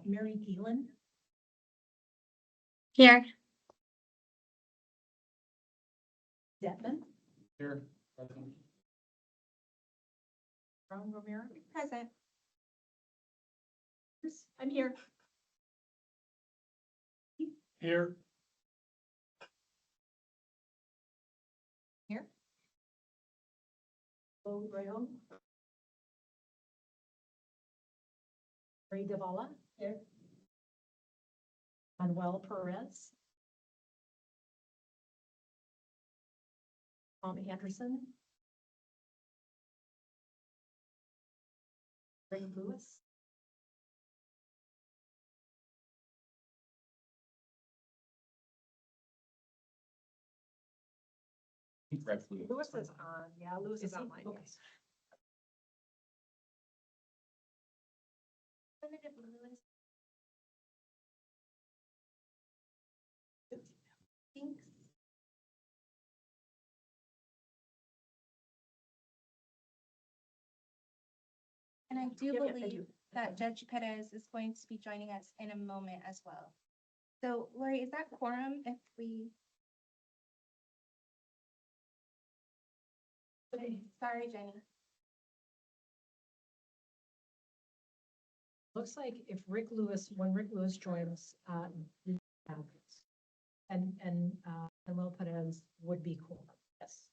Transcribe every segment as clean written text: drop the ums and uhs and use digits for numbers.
Mary Geelan. Here. Detman. Here. Ron Romero. Present. I'm here. Here. Here. Bo Graham. Ray Davala. Here. Manuel Perez. Tom Anderson. Ray Lewis. Lewis is on, yeah, Lewis is Is he? online, Okay. yes. Thanks. And I do Yeah, thank believe you. that Judge Perez is going to be joining us in a moment as well. So Lori, is that quorum if we? Sorry, Jenny. Looks like if Rick Lewis, when Rick Lewis joins, and Manuel Perez would be cool. Yes.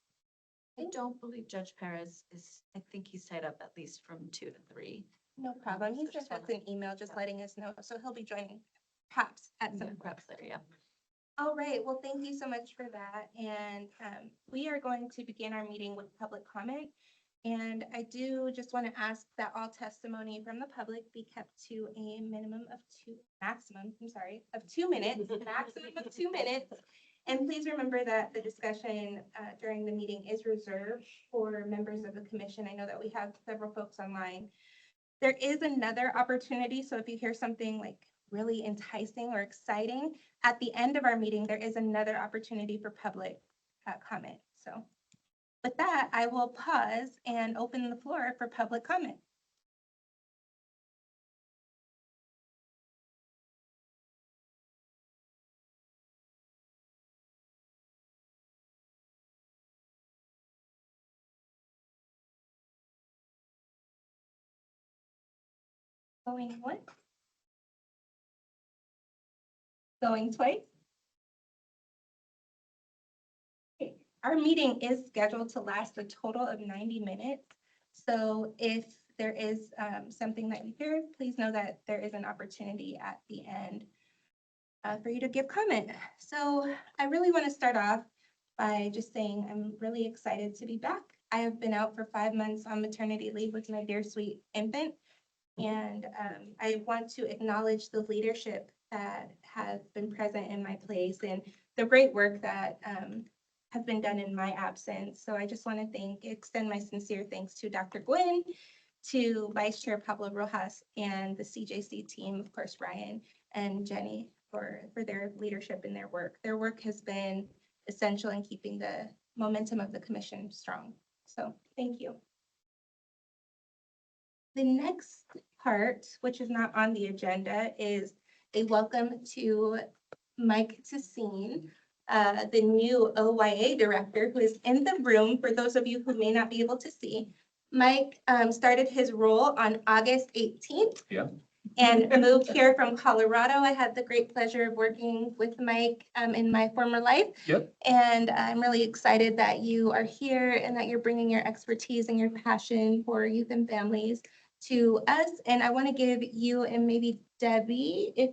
I don't believe Judge Perez is, I think he's tied up at least from 2 to 3. No problem. He So sent just us an email just letting us know, so he'll be joining perhaps at some point. Perhaps there, yeah. All right, well, thank you so much for that. And we are going to begin our meeting with public comment. And I do just want to ask that all testimony from the public be kept to a maximum of 2 minutes, maximum of 2 minutes. And please remember that the discussion during the meeting is reserved for members of the commission. I know that we have several folks online. There is another opportunity, so if you hear something like really enticing or exciting, at the end of our meeting, there is another opportunity for public comment. So with that, I will pause and open the floor for public comment. Going once? Going twice? Okay. Our meeting is scheduled to last a total of 90 minutes. So if there is something that you hear, please know that there is an opportunity at the end for you to give comment. So I really want to start off by just saying I'm really excited to be back. I have been out for 5 months on maternity leave with my dear sweet infant. And I want to acknowledge the leadership that has been present in my place and the great work that has been done in my absence. So I just want to extend my sincere thanks to Dr. Gwynn, to Vice Chair Pablo Rojas, and the CJC team, of course, Ryan and Jenny, for their leadership and their work. Their work has been essential in keeping the momentum of the commission strong. So thank you. The next part, which is not on the agenda, is a welcome to Mike Tassine, the new OYA director, who is in the room for those of you who may not be able to see. Mike started his role on August 18th. Yeah. And moved here from Colorado. I had the great pleasure of working with Mike in my former life. Yep. And I'm really excited that you are here and that you're bringing your expertise and your passion for youth and families to us. And I want to give you and maybe Debbie,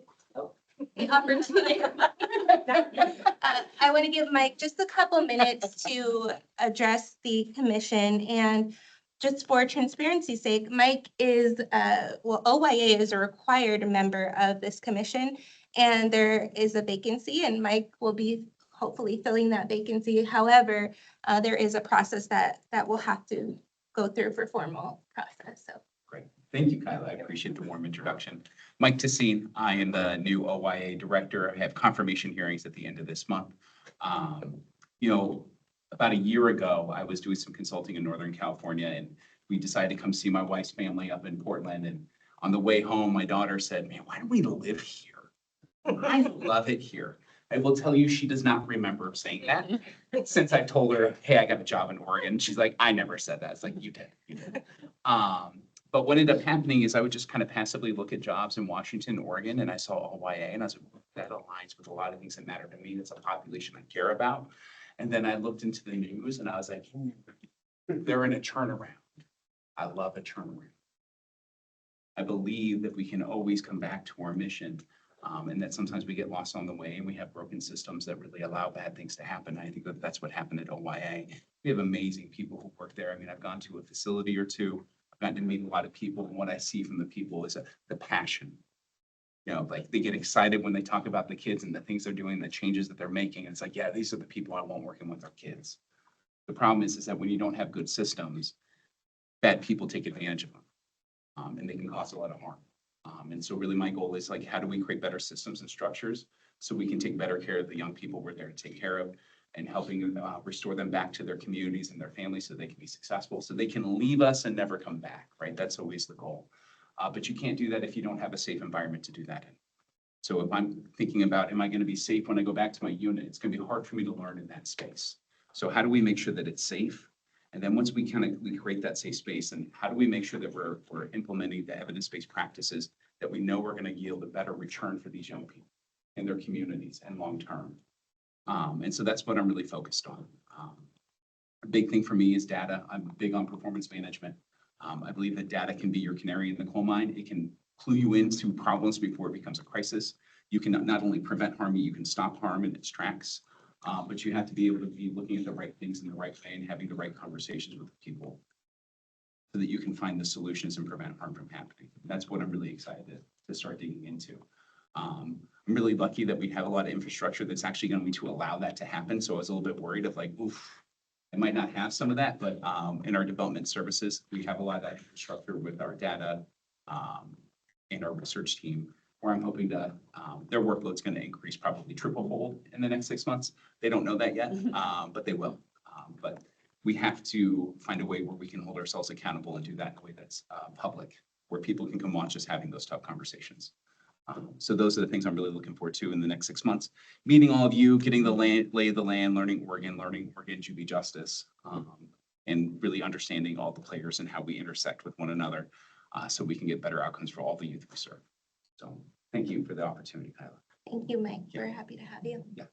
the opportunity. I want to give Mike just a couple minutes to address the commission. And just for transparency's sake, Mike is, OYA is a required member of this commission, and there is a vacancy, and Mike will be hopefully filling that vacancy. However, there is a process that we'll have to go through for formal process. So. Great. Thank you, Kyla. I appreciate the warm introduction. Mike Tassine, I am the new OYA director. I have confirmation hearings at the end of this month. About a year ago, I was doing some consulting in Northern California, and we decided to come see my wife's family up in Portland. And On the way home, my daughter said, man, why do we live here? I love it here. I will tell you, she does not remember saying that since I told her, hey, I got a job in Oregon. She's like, I never said that. It's like, you did, you did. But what ended up happening is I would just kind of passively look at jobs in Washington, Oregon, and I saw OYA, and I was like, that aligns with a lot of things that matter to me. That's a population I care about. And then I looked into the news and I was like, they're in a turnaround. I love a turnaround. I believe that we can always come back to our mission, and that sometimes we get lost on the way and we have broken systems that really allow bad things to happen. I think that that's what happened at OYA. We have amazing people who work there. I mean, I've gone to a facility or two. I've gotten to meet a lot of people, and what I see from the people is the passion. You know, like they get excited when they talk about the kids and the things they're doing, the changes that they're making. And it's like, yeah, these are the people I want working with our kids. The problem is that when you don't have good systems, bad people take advantage of them. And they can cause a lot of harm. And so really my goal is like, how do we create better systems and structures so we can take better care of the young people we're there to take care of, and helping restore them back to their communities and their families so they can be successful, so they can leave us and never come back, right? That's always the goal. But you can't do that if you don't have a safe environment to do that in. So if I'm thinking about, am I going to be safe when I go back to my unit? It's going to be hard for me to learn in that space. So how do we make sure that it's safe? And then once we create that safe space, and how do we make sure that we're implementing the evidence-based practices that we know are going to yield a better return for these young people and their communities and long-term. And so that's what I'm really focused on. A big thing for me is data. I'm big on performance management. I believe that data can be your canary in the coal mine. It can clue you into problems before it becomes a crisis. You can not only prevent harm, you can stop harm in its tracks. But you have to be able to be looking at the right things in the right way and having the right conversations with people so that you can find the solutions and prevent harm from happening. That's what I'm really excited to start digging into. I'm really lucky that we have a lot of infrastructure that's actually going to allow that to happen. So I was a little bit worried of like, oof, I might not have some of that, but in our development services, we have a lot of that infrastructure with our data and our research team, where I'm hoping to, their workload's going to increase probably triple-fold in the next 6 months. They don't know that yet, but they will. But we have to find a way where we can hold ourselves accountable and do that in a way that's public, where people can come watch us having those tough conversations. So those are the things I'm really looking forward to in the next 6 months. Meeting all of you, getting the lay of the land, learning Oregon Juvenile Justice, and really understanding all the players and how we intersect with one another, so we can get better outcomes for all the youth we serve. So thank you for the opportunity, Kyla. Thank you, Mike. We're happy to have you. Yeah.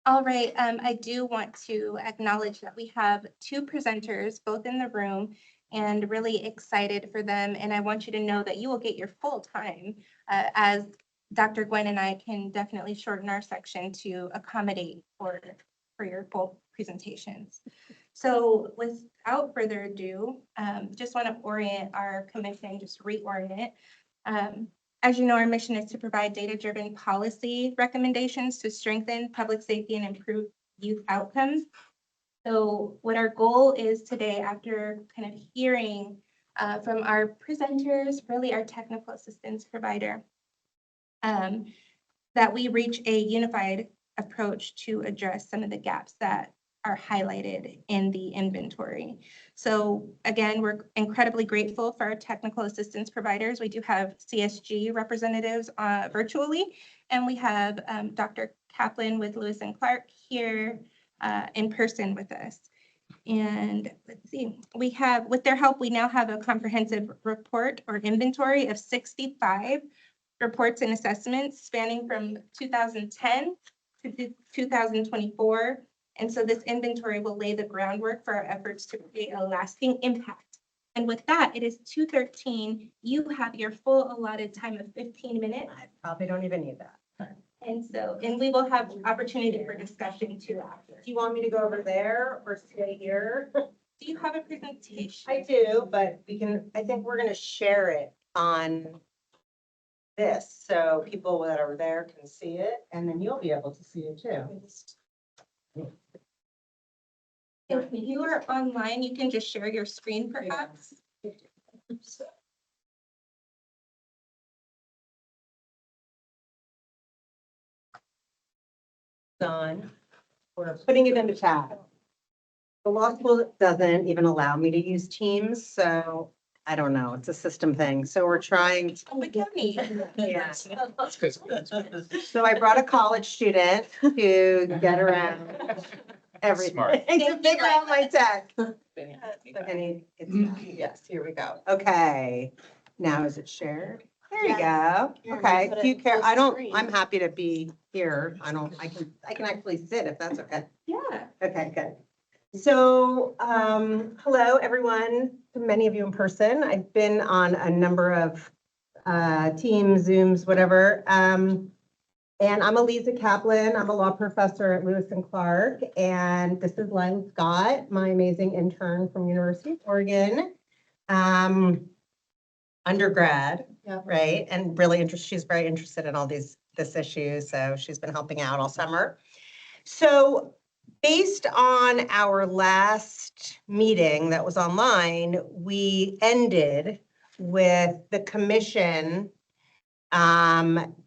All right, I do want to acknowledge that we have two presenters, both in the room, and really excited for them. And I want you to know that you will get your full time, as Dr. Gwen and I can definitely shorten our section to accommodate for your full presentations. So without further ado, just want to orient our commission, just reorient. As you know, our mission is to provide data-driven policy recommendations to strengthen public safety and improve youth outcomes. So what our goal is today, after kind of hearing from our presenters, really our technical assistance provider, that we reach a unified approach to address some of the gaps that are highlighted in the inventory. So again, we're incredibly grateful for our technical assistance providers. We do have CSG representatives virtually, and we have Dr. Kaplan with Lewis and Clark here in person with us. And let's see, we have, with their help, we now have a comprehensive report or inventory of 65 reports and assessments spanning from 2010 to 2024. And so this inventory will lay the groundwork for our efforts to create a lasting impact. And with that, it is 2:13. You have your full allotted time of 15 minutes. I probably don't even need that. And we will have opportunity for discussion too after. Do you want me to go over there or stay here? Do you have a presentation? I do, but I think we're gonna share it on this, so people that are there can see it, and then you'll be able to see it too. If you are online, you can just share your screen perhaps. Done. We're putting it in the chat. The law school doesn't even allow me to use Teams, so I don't know, it's a system thing. So we're trying. Oh, my county. Yeah. That's good. So I brought a college student to get around everything, Smart. to figure out my tech. Yes, here we go. Okay. Now is it shared? There you go. Okay. Put it Do you in care? full I don't, screen. I'm happy to be here. I can actually sit if that's okay. Yeah. Okay, good. So, hello, everyone, many of you in person. I've been on a number of Teams, Zooms, whatever. And I'm Eliza Kaplan. I'm a law professor at Lewis and Clark. And this is Lila Scott, my amazing intern from University of Oregon. Undergrad, right? And really interested, she's very interested in all this issue. So she's been helping out all summer. So based on our last meeting that was online, we ended with the commission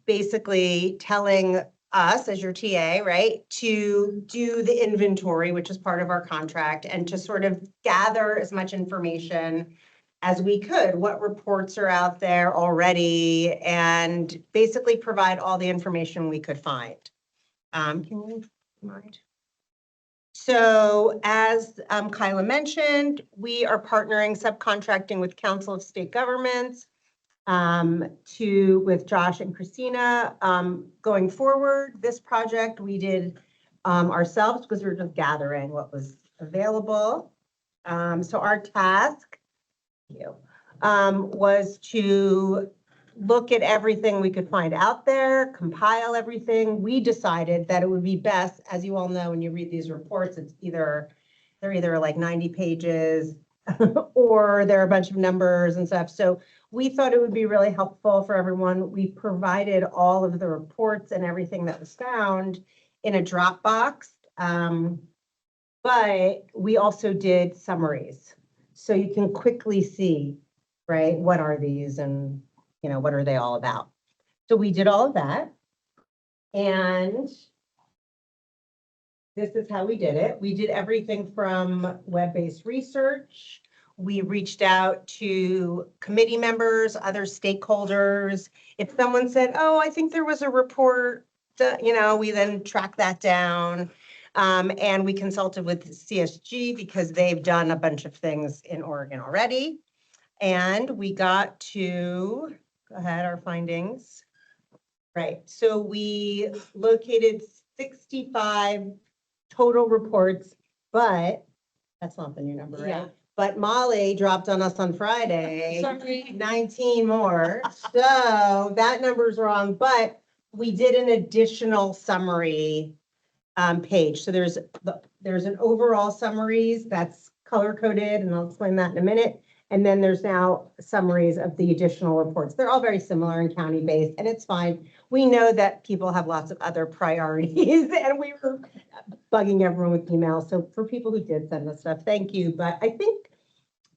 basically telling us as your TA, right, to do the inventory, which is part of our contract, and to sort of gather as much information as we could, what reports are out there already, and basically provide all the information we could find. Can you mind? So as Kyla mentioned, we are partnering, subcontracting with Council of State Governments with Josh and Christina. Going forward, this project we did ourselves because we were just gathering what was available. So our task was to look at everything we could find out there, compile everything. We decided that it would be best, as you all know, when you read these reports, they're either like 90 pages or there are a bunch of numbers and stuff. So we thought it would be really helpful for everyone. We provided all of the reports and everything that was found in a Dropbox. But we also did summaries. So you can quickly see, right, what are these and what are they all about? So we did all of that. And this is how we did it. We did everything from web-based research. We reached out to committee members, other stakeholders. If someone said, oh, I think there was a report, we then track that down. And we consulted with CSG because they've done a bunch of things in Oregon already. And we got to, go ahead, our findings. Right, so we located 65 total reports, but that's not the new number, right? Yeah. But Molly dropped on us on Friday. Sorry. 19 more, so that number's wrong, but we did an additional summary page. So there's an overall summaries that's color coded, and I'll explain that in a minute. And then there's now summaries of the additional reports. They're all very similar and county-based, and it's fine. We know that people have lots of other priorities, and we were bugging everyone with emails. So for people who did send us stuff, thank you. But I think,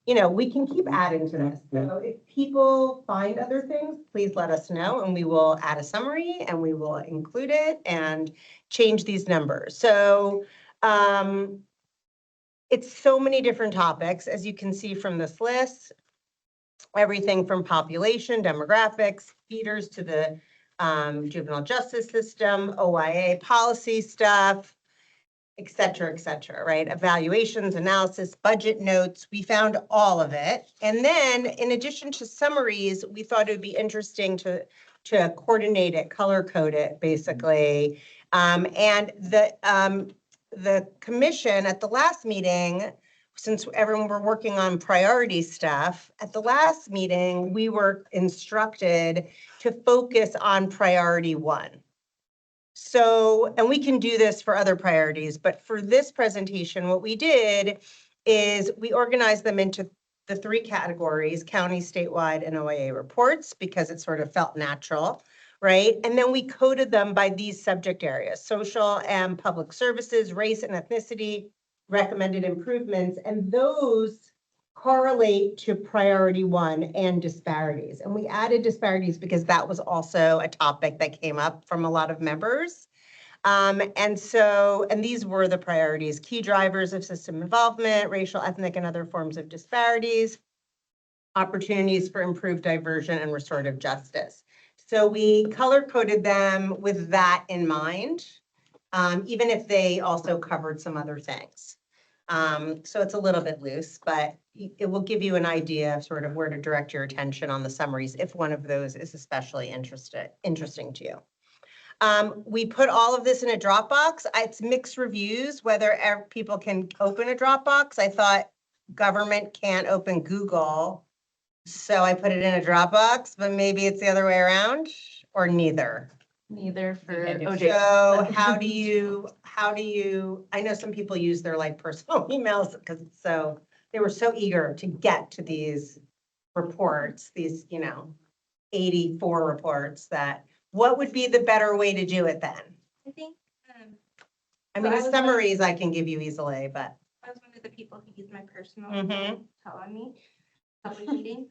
we can keep adding to this. So if people find other things, please let us know, and we will add a summary, and we will include it and change these numbers. So, it's so many different topics, as you can see from this list. Everything from population, demographics, feeders to the juvenile justice system, OIA policy stuff, et cetera, right? Evaluations, analysis, budget notes, we found all of it. And then in addition to summaries, we thought it would be interesting to coordinate it, color code it, basically. And the commission at the last meeting, since everyone were working on priority stuff, at the last meeting, we were instructed to focus on priority 1. So, and we can do this for other priorities, but for this presentation, what we did is we organized them into the 3 categories, county, statewide, and OIA reports, because it sort of felt natural. Right? And then we coded them by these subject areas, social and public services, race and ethnicity, recommended improvements, and those correlate to priority 1 and disparities. And we added disparities because that was also a topic that came up from a lot of members. And these were the priorities: key drivers of system involvement, racial, ethnic, and other forms of disparities. opportunities for improved diversion and restorative justice. So we color coded them with that in mind, even if they also covered some other things. So it's a little bit loose, but it will give you an idea of sort of where to direct your attention on the summaries if one of those is especially interesting to you. We put all of this in a Dropbox. It's mixed reviews, whether people can open a Dropbox. I thought government can't open Google, so I put it in a Dropbox, but maybe it's the other way around or neither. Neither for Okay, OJ. So how do you, I know some people use their like personal emails because they were so eager to get to these reports, these, 84 reports what would be the better way to do it then? I think, I mean, So I the was summaries I can give you easily, but. I was one of the people who used my personal Mhm. tell on me, public meeting.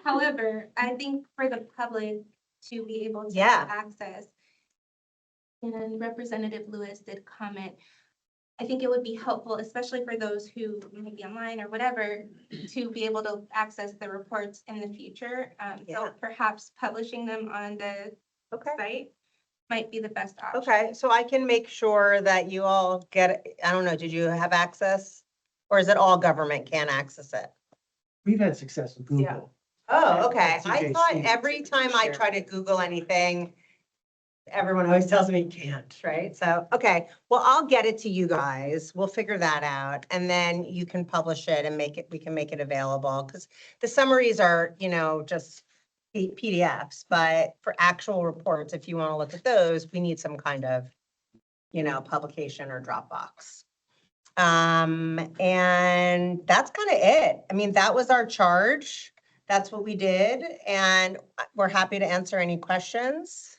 However, I think for the public to be able to Yeah. access, and Representative Lewis did comment, I think it would be helpful, especially for those who may be online or whatever, to be able to access the reports in the future. Yeah. So perhaps publishing them on the Okay. site might be the best option. Okay, so I can make sure that you all get, I don't know, did you have access? Or is it all government can access it? We've had success with Google. Oh, okay. At I thought CJC. every time I try to Google anything, everyone always tells me can't, right? So, okay, well, I'll get it to you guys. We'll figure that out. And then you can publish it and we can make it available. Because the summaries are, just PDFs, but for actual reports, if you want to look at those, we need some kind of, publication or Dropbox. And that's kind of it. I mean, that was our charge. That's what we did. And we're happy to answer any questions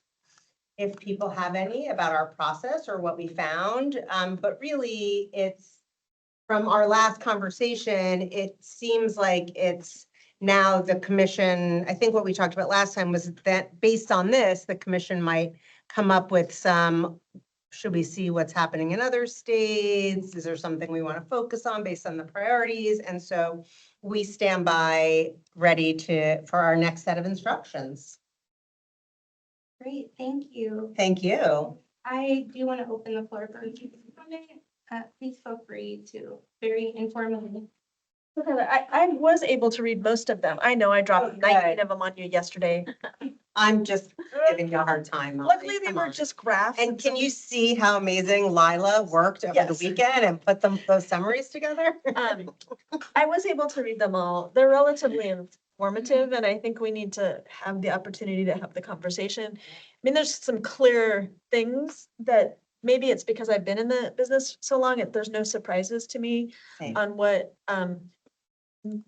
if people have any about our process or what we found. But really, it's from our last conversation, it seems like it's now the commission, I think what we talked about last time was that based on this, the commission might come up with some, should we see what's happening in other states? Is there something we want to focus on based on the priorities? And so we stand by ready for our next set of instructions. Great, thank you. Thank you. I do want to open the floor for comment. Please feel free to very informally. Okay, I was able to read most of them. I know I dropped 19 of them on you yesterday. I'm just giving you a hard time. Molly. Luckily, they Come were on. just graphs. And can you see how amazing Lila worked over the Yes. weekend and put those summaries together? I was able to read them all. They're relatively informative, and I think we need to have the opportunity to have the conversation. I mean, there's some clear things that maybe it's because I've been in the business so long, there's no surprises to me Same. on what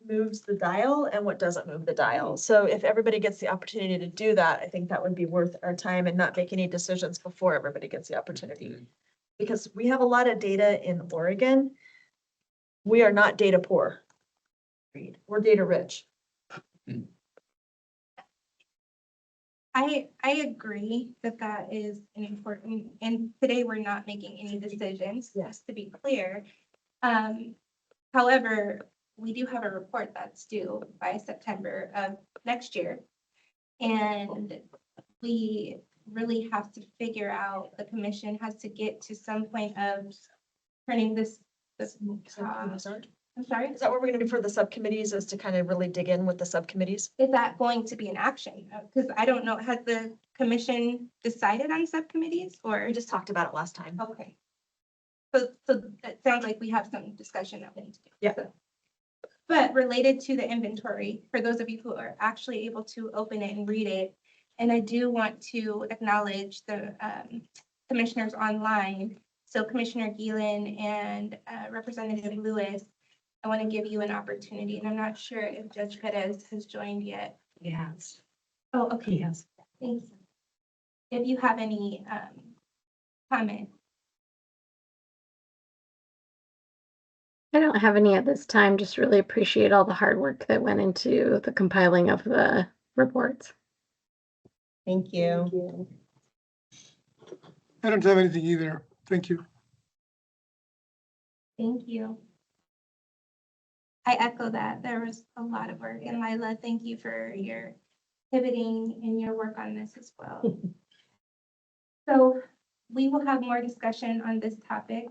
moves the dial and what doesn't move the dial. So if everybody gets the opportunity to do that, I think that would be worth our time and not make any decisions before everybody gets the opportunity. Because we have a lot of data in Oregon. We are not data poor. We're data rich. I agree that that is an important, and today we're not making any decisions, just to be clear. However, we do have a report that's due by September of next year. And we really have to figure out, the commission has to get to some point of turning this, I'm sorry, Is that what we're gonna do for the subcommittees, is to kind of really dig in with the subcommittees? is that going to be an action? Because I don't know, has the commission decided on subcommittees or? We just talked about it last time. Okay. So it sounds like we have some discussion that we need to do. Yeah. But related to the inventory, for those of you who are actually able to open it and read it, and I do want to acknowledge the commissioners online. So Commissioner Geelan and Representative Lewis, I want to give you an opportunity, and I'm not sure if Judge Perez has joined yet. Yes, Oh, okay, he has. thanks. If you have any comment. I don't have any at this time, just really appreciate all the hard work that went into the compiling of the reports. Thank you. I don't have anything either. Thank you. Thank you. I echo that. There was a lot of work, and Lila, thank you for your pivoting and your work on this as well. So we will have more discussion on this topic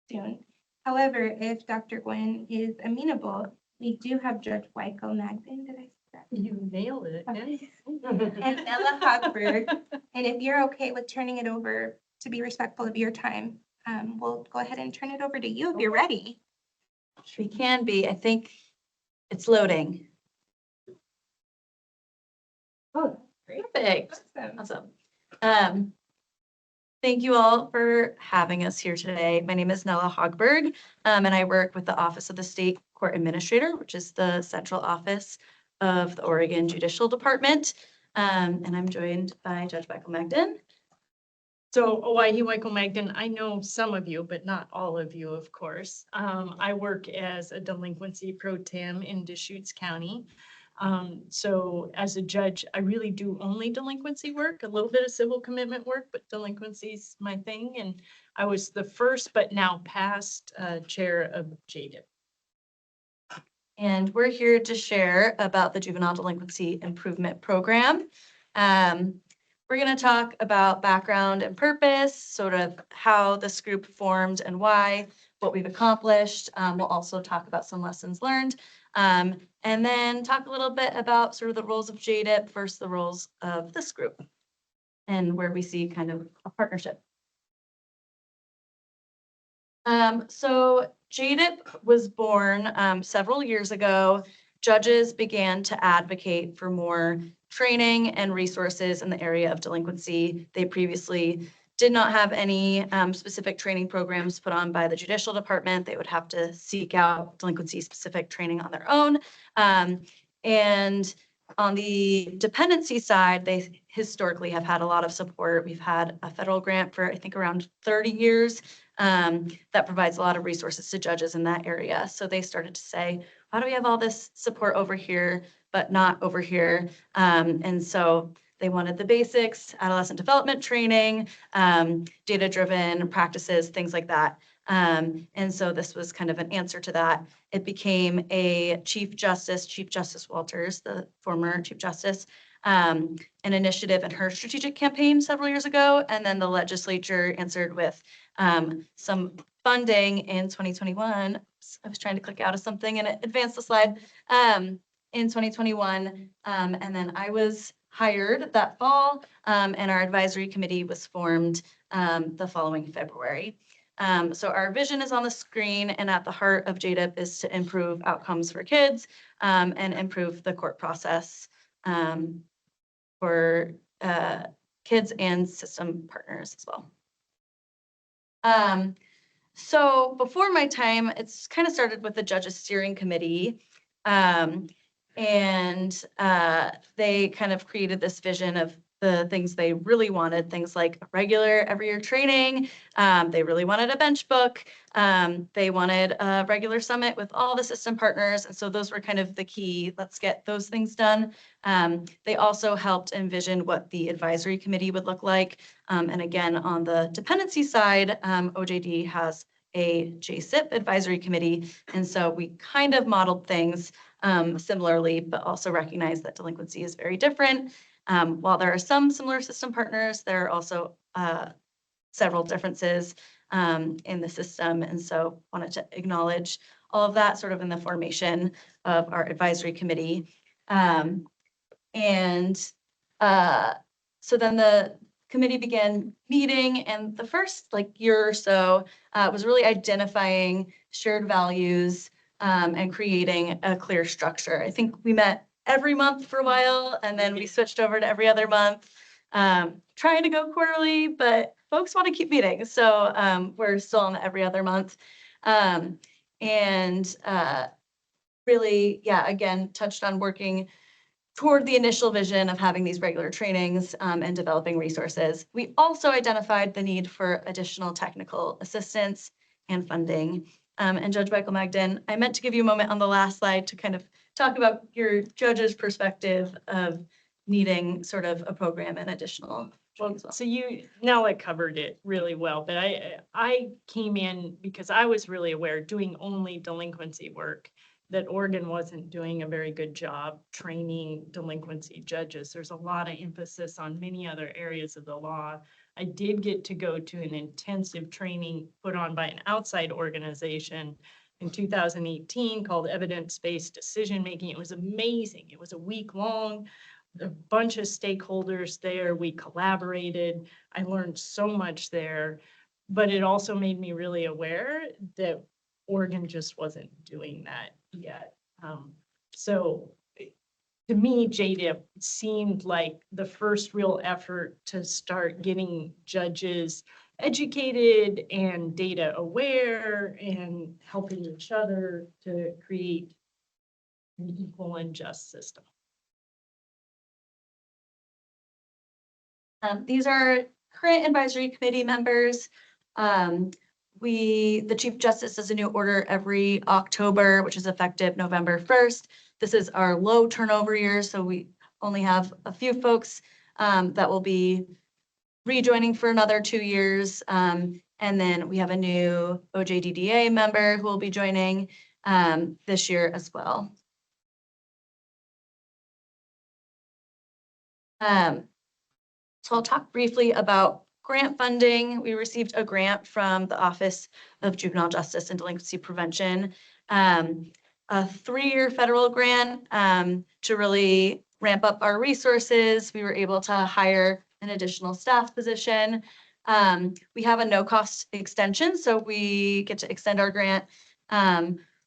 soon. However, if Dr. Gwen is amenable, we do have Judge Wyko Magden. Did I say that? You nailed it. Okay. And Ella Hogberg. And if you're okay with turning it over to be respectful of your time, we'll go ahead and turn it over to you if you're ready. We can be, I think it's loading. Oh, Perfect. awesome. Awesome. Thank you all for having us here today. My name is Nella Hogberg, and I work with the Office of the State Court Administrator, which is the central office of the Oregon Judicial Department. And I'm joined by Judge Michael Magden. So Owyhee Wyco Magden, I know some of you, but not all of you, of course. I work as a delinquency pro tem in Deschutes County. So as a judge, I really do only delinquency work, a little bit of civil commitment work, but delinquency's my thing. And I was the first, but now past chair of JDIP. And we're here to share about the Juvenile Delinquency Improvement Program. We're going to talk about background and purpose, sort of how this group formed and why, what we've accomplished. We'll also talk about some lessons learned, and then talk a little bit about sort of the roles of JDIP versus the roles of this group and where we see kind of a partnership. So JDIP was born several years ago. Judges began to advocate for more training and resources in the area of delinquency. They previously did not have any specific training programs put on by the judicial department. They would have to seek out delinquency-specific training on their own. And on the dependency side, they historically have had a lot of support. We've had a federal grant for, I think, around 30 years that provides a lot of resources to judges in that area. So they started to say, why do we have all this support over here, but not over here? And so they wanted the basics, adolescent development training, data-driven practices, things like that. And so this was kind of an answer to that. It became a Chief Justice Walters, the former Chief Justice, an initiative in her strategic campaign several years ago. And then the legislature answered with some funding in 2021. I was trying to click out of something and it advanced the slide in 2021. And then I was hired that fall, and our advisory committee was formed the following February. So our vision is on the screen, and at the heart of JDIP is to improve outcomes for kids and improve the court process for kids and system partners as well. So before my time, it's kind of started with the Judges Steering Committee. And they kind of created this vision of the things they really wanted, things like regular every year training. They really wanted a bench book. They wanted a regular summit with all the system partners. And so those were kind of the key, let's get those things done. They also helped envision what the advisory committee would look like. And again, on the dependency side, OJD has a JSIP advisory committee. And so we kind of modeled things similarly, but also recognize that delinquency is very different. While there are some similar system partners, there are also several differences in the system. And so wanted to acknowledge all of that sort of in the formation of our advisory committee. So then the committee began meeting, and the first year or so was really identifying shared values and creating a clear structure. I think we met every month for a while, and then we switched over to every other month, trying to go quarterly, but folks want to keep meeting. So we're still on every other month. Really, yeah, again, touched on working toward the initial vision of having these regular trainings and developing resources. We also identified the need for additional technical assistance and funding. And Judge Michael Magden, I meant to give you a moment on the last slide to kind of talk about your judge's perspective of needing sort of a program and additional. So Nella covered it really well, but I came in because I was really aware doing only delinquency work that Oregon wasn't doing a very good job training delinquency judges. There's a lot of emphasis on many other areas of the law. I did get to go to an intensive training put on by an outside organization in 2018 called Evidence-Based Decision Making. It was amazing. It was a week long, a bunch of stakeholders there. We collaborated. I learned so much there, but it also made me really aware that Oregon just wasn't doing that yet. So to me, JDIP seemed like the first real effort to start getting judges educated and data aware and helping each other to create an equal and just system. These are current advisory committee members. The Chief Justice does a new order every October, which is effective November 1st. This is our low turnover year, so we only have a few folks that will be rejoining for another 2 years. And then we have a new OJDDA member who will be joining this year as well. So I'll talk briefly about grant funding. We received a grant from the Office of Juvenile Justice and Delinquency Prevention, a 3-year federal grant to really ramp up our resources. We were able to hire an additional staff position. We have a no-cost extension, so we get to extend our grant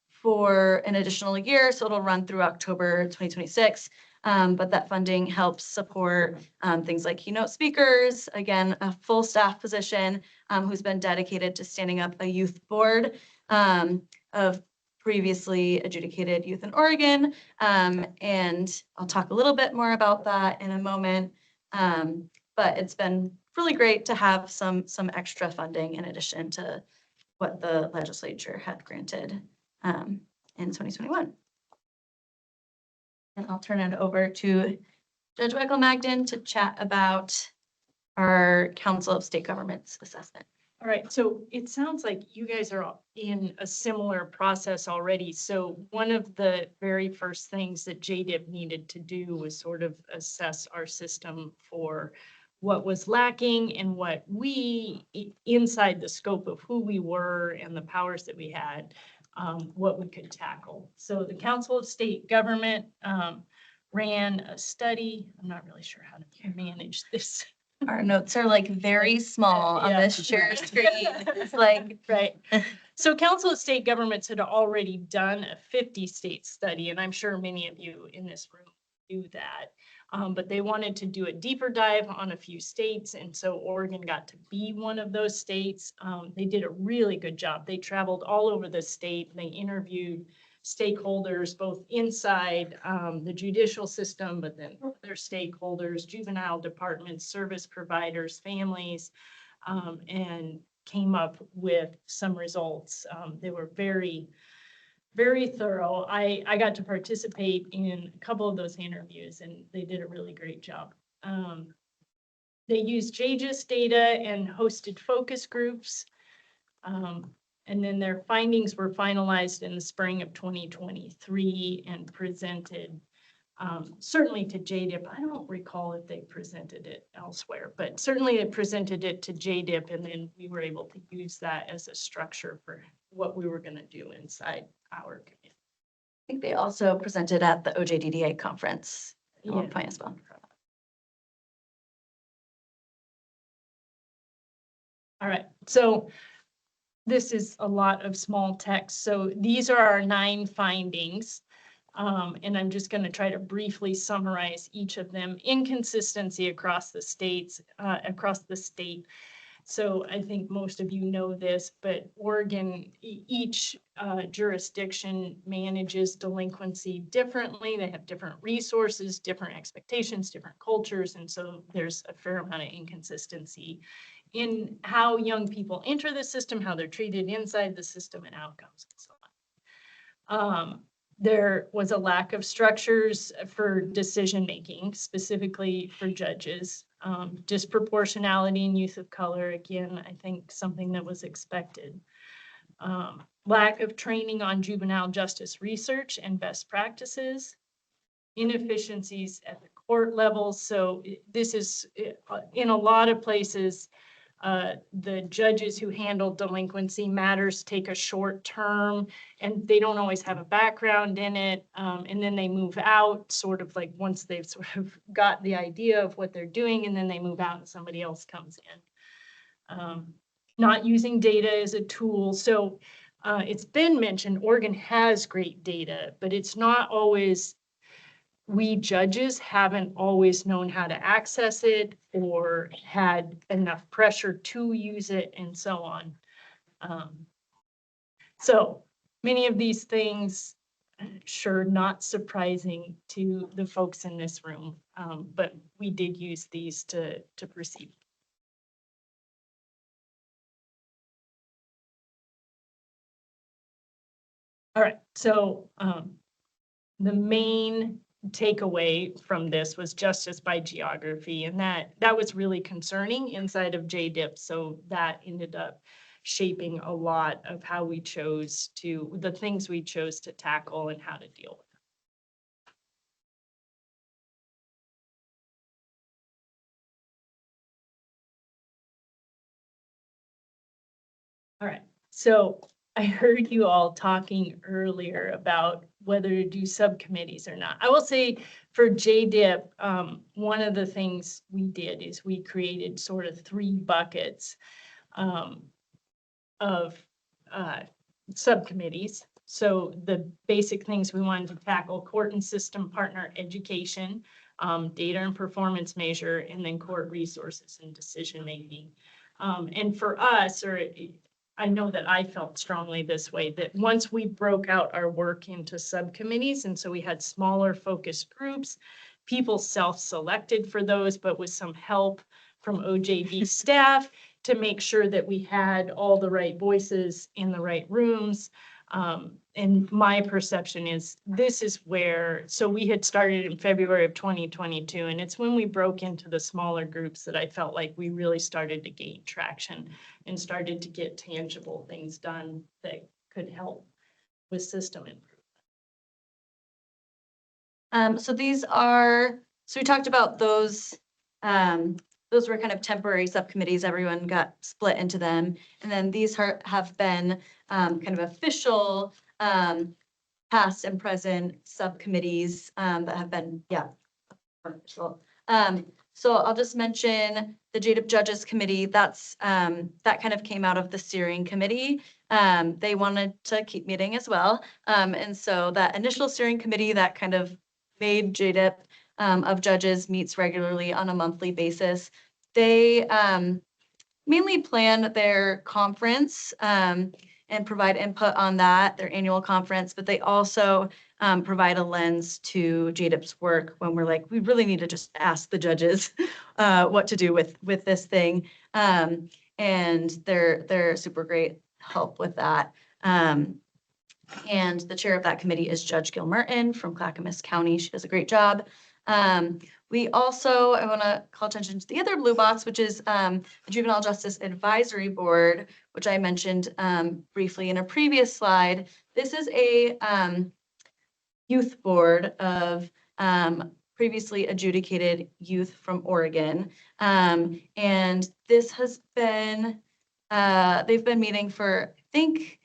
for an additional year, so it'll run through October 2026. But that funding helps support things like keynote speakers, again, a full staff position who's been dedicated to standing up a youth board of previously adjudicated youth in Oregon. And I'll talk a little bit more about that in a moment. But it's been really great to have some extra funding in addition to what the legislature had granted in 2021. And I'll turn it over to Judge Michael Magden to chat about our Council of State Governments assessment. All right, so it sounds like you guys are in a similar process already. So one of the very first things that JDIP needed to do was sort of assess our system for what was lacking and what we, inside the scope of who we were and the powers that we had, what we could tackle. So the Council of State Government ran a study. I'm not really sure how to manage this. Our notes are like very small on Yeah. this share screen. It's like, Right. So Council of State Governments had already done a 50-state study, and I'm sure many of you in this room do that. But they wanted to do a deeper dive on a few states, and so Oregon got to be one of those states. They did a really good job. They traveled all over the state. They interviewed stakeholders, both inside the judicial system, but then other stakeholders, juvenile departments, service providers, families, and came up with some results. They were very, very thorough. I got to participate in a couple of those interviews and they did a really great job. They used JGIS data and hosted focus groups. And then their findings were finalized in the spring of 2023 and presented certainly to JDIP. I don't recall if they presented it elsewhere, but certainly they presented it to JDIP, and then we were able to use that as a structure for what we were going to do inside our community. I think they also presented at the OJDDA conference at one Yeah. point as well. All right, so this is a lot of small text. So these are our 9 findings. And I'm just going to try to briefly summarize each of them. Inconsistency across the states, across the state. So I think most of you know this, but Oregon, each jurisdiction manages delinquency differently. They have different resources, different expectations, different cultures. And so there's a fair amount of inconsistency in how young people enter the system, how they're treated inside the system, and outcomes and so on. There was a lack of structures for decision-making, specifically for judges. Disproportionality in youth of color, again, I think something that was expected. lack of training on juvenile justice research and best practices, inefficiencies at the court level. So this is in a lot of places, the judges who handle delinquency matters take a short term and they don't always have a background in it. And then they move out sort of like once they've sort of got the idea of what they're doing, and then they move out and somebody else comes in. Not using data as a tool. So it's been mentioned, Oregon has great data, but it's not always, we judges haven't always known how to access it or had enough pressure to use it and so on. So many of these things, sure, not surprising to the folks in this room, but we did use these to proceed. All right, so the main takeaway from this was justice by geography, and that was really concerning inside of JDIP. So that ended up shaping a lot of how we chose to, the things we chose to tackle and how to deal with. All right, so I heard you all talking earlier about whether to do subcommittees or not. I will say for JDIP, one of the things we did is we created sort of 3 buckets of subcommittees. So the basic things we wanted to tackle: court and system partner education, data and performance measure, and then court resources and decision making. And for us, I know that I felt strongly this way, that once we broke out our work into subcommittees, and so we had smaller focused groups, people self-selected for those, but with some help from OJV staff to make sure that we had all the right voices in the right rooms. And my perception is this is where, so we had started in February of 2022, and it's when we broke into the smaller groups that I felt like we really started to gain traction and started to get tangible things done that could help with system improvement. So these are, so we talked about those were kind of temporary subcommittees. Everyone got split into them. And then these have been kind of official past and present subcommittees that have been, official. So I'll just mention the JDIP Judges Committee. That's that kind of came out of the steering committee. They wanted to keep meeting as well. And so that initial steering committee that kind of made JDIP of judges meets regularly on a monthly basis. They mainly plan their conference and provide input on that, their annual conference, but they also provide a lens to JDIP's work when we're like, we really need to just ask the judges what to do with this thing. And they're super great help with that. And the chair of that committee is Judge Gilmerton from Clackamas County. She does a great job. We also, I want to call attention to the other blue box, which is the Juvenile Justice Advisory Board, which I mentioned briefly in a previous slide. This is a youth board of previously adjudicated youth from Oregon. And this has been, they've been meeting for, I think,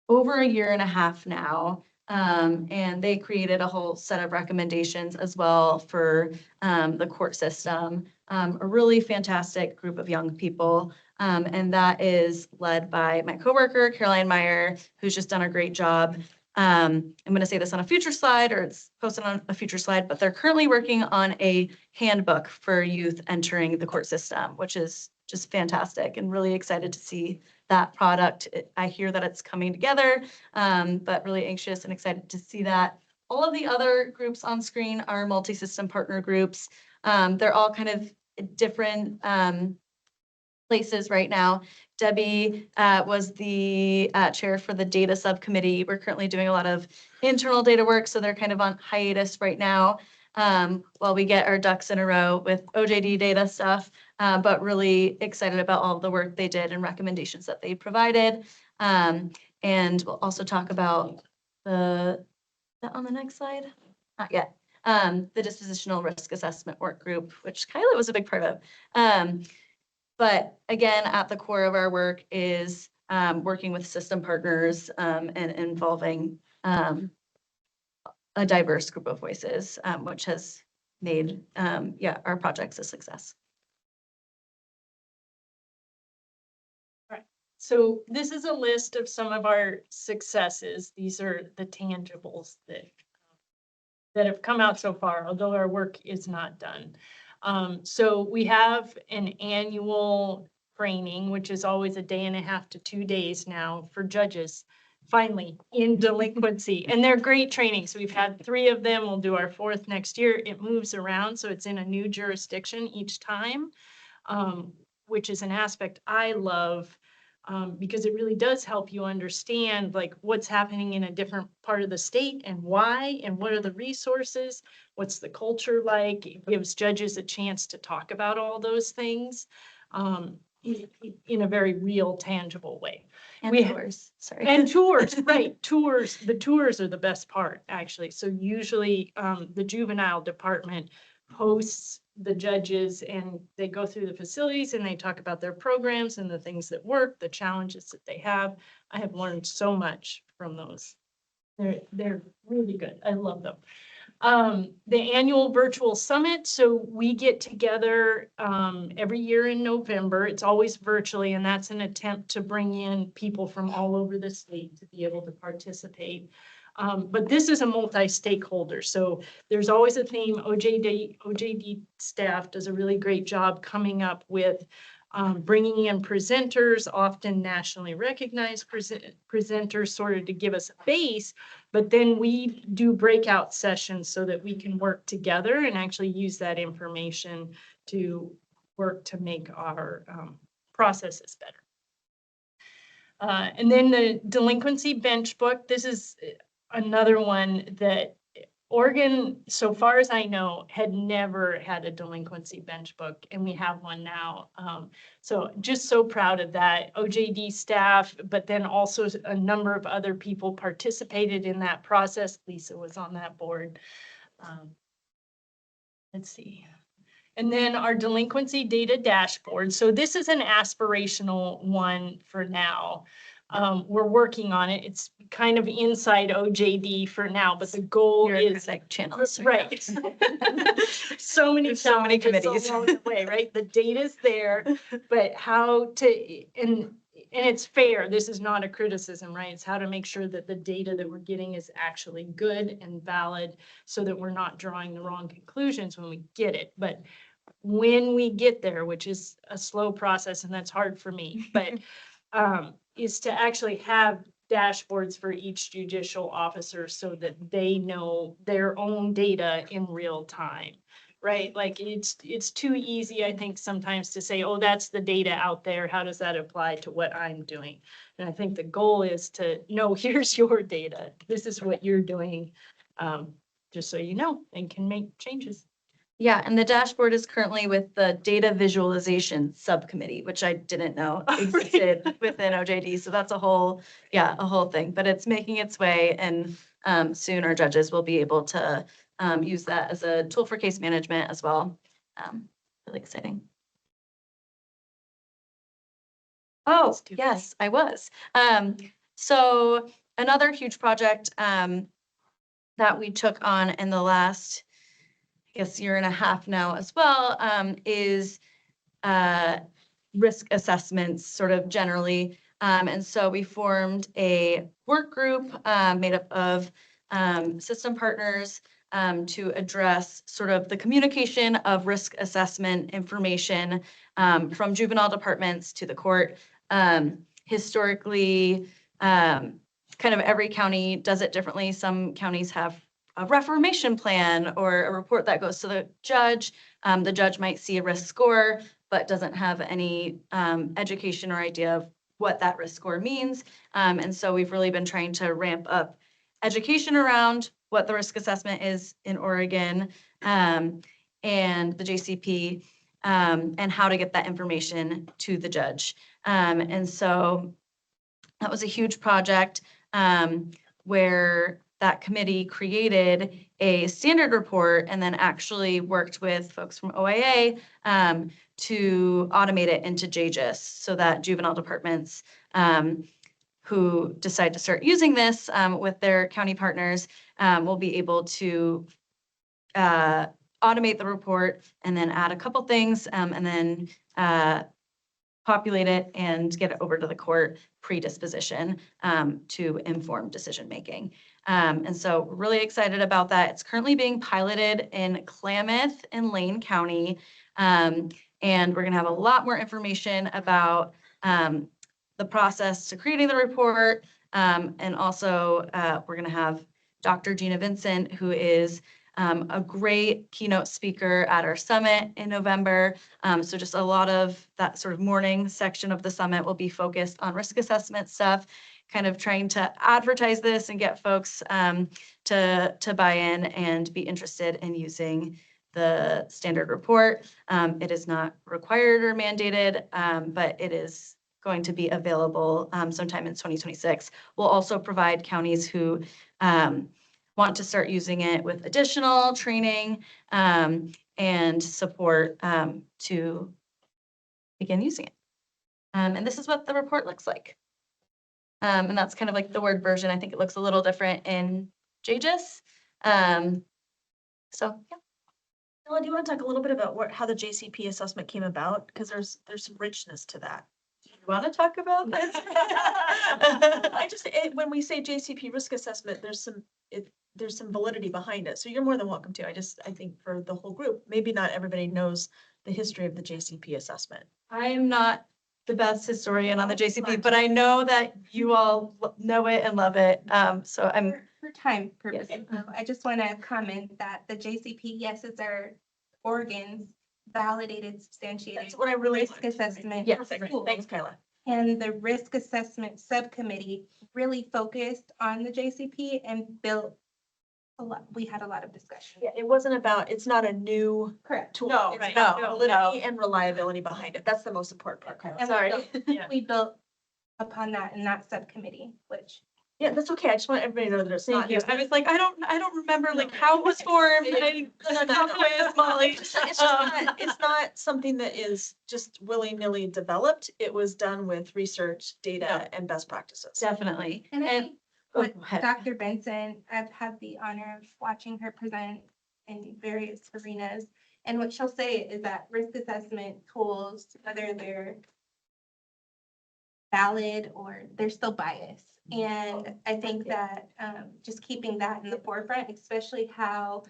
over a year and a half now. And they created a whole set of recommendations as well for the court system. A really fantastic group of young people. And that is led by my coworker, Caroline Meyer, who's just done a great job. I'm going to say this on a future slide, or it's posted on a future slide, but they're currently working on a handbook for youth entering the court system, which is just fantastic, and really excited to see that product. I hear that it's coming together, but really anxious and excited to see that. All of the other groups on screen are multi-system partner groups. They're all kind of different places right now. Debbie was the chair for the data subcommittee. We're currently doing a lot of internal data work, so they're kind of on hiatus right now while we get our ducks in a row with OJD data stuff, but really excited about all the work they did and recommendations that they provided. And we'll also talk about on the next slide? Not yet. The dispositional risk assessment work group, which Kyla was a big part of. But again, at the core of our work is working with system partners and involving a diverse group of voices, which has made our projects a success. So this is a list of some of our successes. These are the tangibles that have come out so far, although our work is not done. So we have an annual training, which is always a day and a half to 2 days now for judges, finally in delinquency. And they're great trainings. We've had 3 of them. We'll do our 4th next year. It moves around, so it's in a new jurisdiction each time, which is an aspect I love. Because it really does help you understand like what's happening in a different part of the state and why, and what are the resources, what's the culture like. It gives judges a chance to talk about all those things in a very real, tangible way. And tours, sorry. And tours, right, tours, the tours are the best part, actually. So usually the juvenile department hosts the judges and they go through the facilities and they talk about their programs and the things that work, the challenges that they have. I have learned so much from those. They're really good. I love them. The annual virtual summit. So we get together every year in November. It's always virtually, and that's an attempt to bring in people from all over the state to be able to participate. But this is a multi-stakeholder, so there's always a theme. OJD staff does a really great job coming up with bringing in presenters, often nationally recognized presenters, sort of to give us a base, but then we do breakout sessions so that we can work together and actually use that information to work to make our processes better. And then the delinquency bench book. This is another one that Oregon, so far as I know, had never had a delinquency bench book, and we have one now. So just so proud of that. OJD staff, but then also a number of other people participated in that process. Lisa was on that board. Let's see. And then our delinquency data dashboard. So this is an aspirational one for now. We're working on it. It's kind of inside OJD for now, but the goal is like channels. right. So many committees along the way, right? The data's there, but how to, and it's fair. This is not a criticism, right? It's how to make sure that the data that we're getting is actually good and valid so that we're not drawing the wrong conclusions when we get it. But when we get there, which is a slow process and that's hard for me, but is to actually have dashboards for each judicial officer so that they know their own data in real time, right? Like it's too easy, I think, sometimes to say, oh, that's the data out there. How does that apply to what I'm doing? And I think the goal is to know, here's your data. This is what you're doing, just so you know and can make changes. Yeah, and the dashboard is currently with the data visualization subcommittee, which I didn't know existed within OJD. So that's a whole thing, but it's making its way, and soon our judges will be able to use that as a tool for case management as well. Really exciting. Oh, yes, I was. So another huge project that we took on in the last, I guess, year and a half now as well, is risk assessments sort of generally. And so we formed a work group made up of system partners to address sort of the communication of risk assessment information from juvenile departments to the court. Historically, kind of every county does it differently. Some counties have a reformation plan or a report that goes to the judge. The judge might see a risk score, but doesn't have any education or idea of what that risk score means. And so we've really been trying to ramp up education around what the risk assessment is in Oregon and the JCP and how to get that information to the judge. And so That was a huge project where that committee created a standard report and then actually worked with folks from OIA to automate it into JGIS so that juvenile departments who decide to start using this with their county partners will be able to automate the report and then add a couple things and then populate it and get it over to the court predisposition to inform decision-making. And so we're really excited about that. It's currently being piloted in Klamath and Lane County. And we're gonna have a lot more information about the process to creating the report. And also we're gonna have Dr. Gina Vincent, who is a great keynote speaker at our summit in November. So just a lot of that sort of morning section of the summit will be focused on risk assessment stuff, kind of trying to advertise this and get folks to buy in and be interested in using the standard report. It is not required or mandated, but it is going to be available sometime in 2026. We'll also provide counties who want to start using it with additional training and support to begin using it. And this is what the report looks like. And that's kind of like the Word version. I think it looks a little different in JGIS. So yeah. Ella, do you want to talk a little bit about how the JCP assessment came about? Because there's some richness to that. You want to talk about this? When we say JCP risk assessment, there's some validity behind it. So you're more than welcome to. I think for the whole group, maybe not everybody knows the history of the JCP assessment. I am not the best historian on the JCP, but I know that you all know it and love it. So I'm For time purposes, I just want to comment that the JCP, yes, it's our Oregon's validated, substantiated That's what I really risk wanted to make. assessment. Yes. Perfect. tool. Thanks, Kyla. And the risk assessment subcommittee really focused on the JCP and built a lot. We had a lot of discussion. Yeah, it's not a new Correct. tool. No, It's right. got No, validity no. and reliability behind it. That's the most important part, Kyla. And Sorry. we built upon that in that subcommittee, which Yeah, that's okay. I just want everybody to know that it's not. Thank you. I was like, I don't remember like how it was formed. Molly. It's not something that is just willy-nilly developed. It was done with research, data, and best practices. Definitely. And I And think oh, what go ahead. Dr. Benson, I've had the honor of watching her present in various arenas. And what she'll say is that risk assessment tools, whether they're valid or they're still biased. And I think that just keeping that in the forefront, especially how